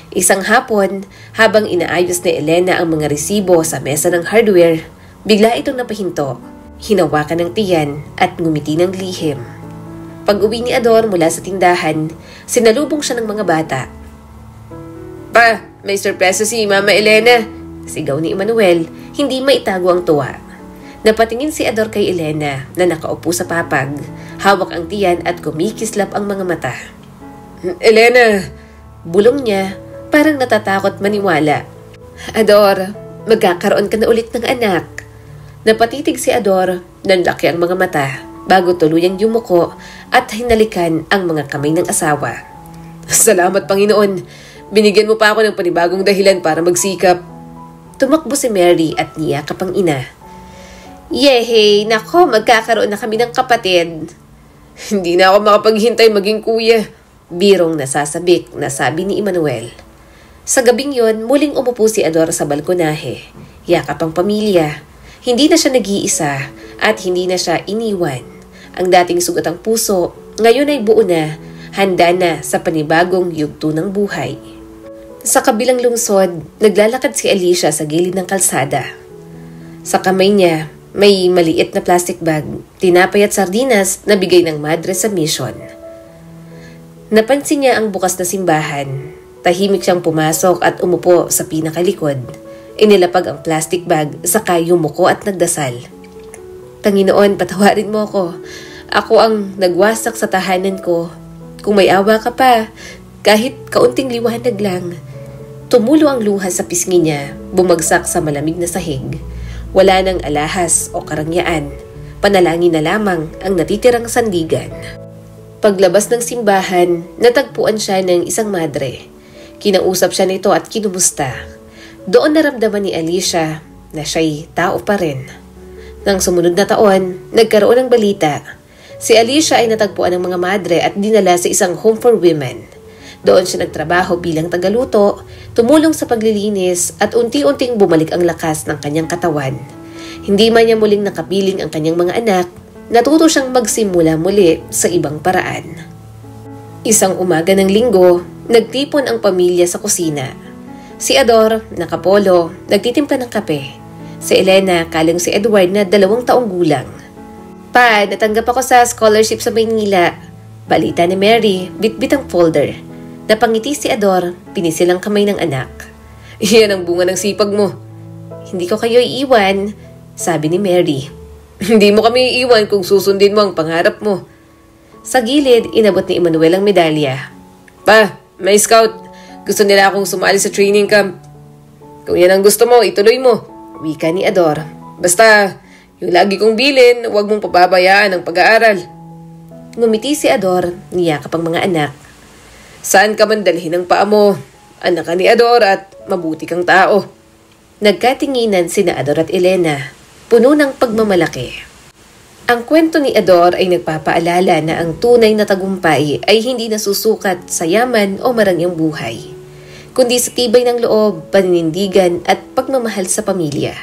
Isang hapon, habang inaayos ni Elena ang mga resibo sa mesa ng hardware, bigla itong napahinto, hinawakan ng tiyan at ngumiti ng lihim. Pag-uwi ni Ador mula sa tindahan, sinalubong siya ng mga bata. Pa, may sorpresa si Mama Elena, sigaw ni Emmanuel, hindi maitago ang tuwa. Napatingin si Ador kay Elena na nakaupo sa papag, hawak ang tiyan at kumikislap ang mga mata. Elena, bulong niya, parang natatakot maniwala. Ador, magkakaroon ka na ulit ng anak. Napatitig si Ador, nanlaki ang mga mata, bago tuluyang yumuko at hinalikan ang mga kamay ng asawa. Salamat Panginoon, binigyan mo pa ako ng panibagong dahilan para magsikap. Tumakbo si Mary at niyakap ang ina. Yehey, nako, magkakaroon na kami ng kapatid. Hindi na ako makapaghintay maging kuya. Birong nasasabik na sabi ni Emmanuel. Sa gabing yon, muling umupo si Ador sa balkonahe. Yakap ang pamilya. Hindi na siya nag-iisa at hindi na siya iniwan. Ang dating sugatang puso, ngayon ay buo na, handa na sa panibagong yugto ng buhay. Sa kabilang lungsod, naglalakad si Alicia sa gilid ng kalsada. Sa kamay niya, may maliit na plastic bag, tinapay at sardinas na bigay ng madre sa mission. Napansin niya ang bukas na simbahan. Tahimik siyang pumasok at umupo sa pinakalikod. Inilapag ang plastic bag, saka yumuko at nagdasal. Panginoon, patawarin mo ako. Ako ang nagwasak sa tahanan ko. Kung may awa ka pa, kahit kaunting liwanag lang. Tumulo ang luha sa pisngi niya, bumagsak sa malamig na sahig. Wala nang alahas o karangyaan. Panalangin na lamang ang natitirang sandigan. Paglabas ng simbahan, natagpuan siya ng isang madre. Kinausap siya nito at kinumusta. Doon naramdaman ni Alicia na siya'y tao pa rin. Nang sumunod na taon, nagkaroon ng balita. Si Alicia ay natagpuan ng mga madre at dinala sa isang home for women. Doon siya nagtrabaho bilang tagaluto, tumulong sa paglilinis at unti-unting bumalik ang lakas ng kanyang katawan. Hindi man niya muling nakapiling ang kanyang mga anak, natuto siyang magsimula muli sa ibang paraan. Isang umaga ng linggo, nagtipon ang pamilya sa kusina. Si Ador, nakapolo, nagtitimpla ng kape. Si Elena, kalang si Edward na 2 taong gulang. Pa, natanggap ako sa scholarship sa Maynila. Balita ni Mary, bitbit ang folder. Napangiti si Ador, pinisil ang kamay ng anak. Iyan ang bunga ng sipag mo. Hindi ko kayo iiwan, sabi ni Mary. Hindi mo kami iiwan kung susundin mo ang pangarap mo. Sa gilid, inabot ni Emmanuel ang medalya. Pa, may scout. Gusto nila akong sumali sa training camp. Kung yan ang gusto mo, ituloy mo. Wika ni Ador. Basta, yung lagi kong bilin, huwag mong pababayaan ang pag-aaral. Ngumiti si Ador, niyakap ang mga anak. Saan ka man dalhin ang paa mo? Anak ka ni Ador at mabuti kang tao. Nagkatinginan sina Ador at Elena, puno ng pagmamalaki. Ang kwento ni Ador ay nagpapaalala na ang tunay na tagumpay ay hindi nasusukat sa yaman o marangyang buhay, kundi sa tibay ng loob, paninindigan at pagmamahal sa pamilya.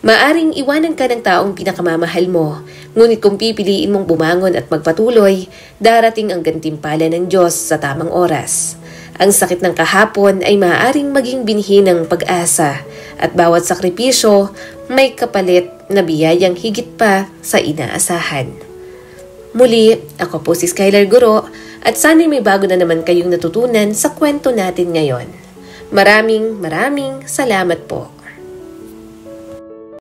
Maaring iwanan ka ng taong pinakamamahal mo, ngunit kung pipiliin mong bumangon at magpatuloy, darating ang gantimpala ng Diyos sa tamang oras. Ang sakit ng kahapon ay maaaring maging binhi ng pag-asa at bawat sakripisyo may kapalit na biyayang higit pa sa inaasahan. Muli, ako po si Skylar Guro at sana'y may bago na naman kayong natutunan sa kwento natin ngayon. Maraming salamat po.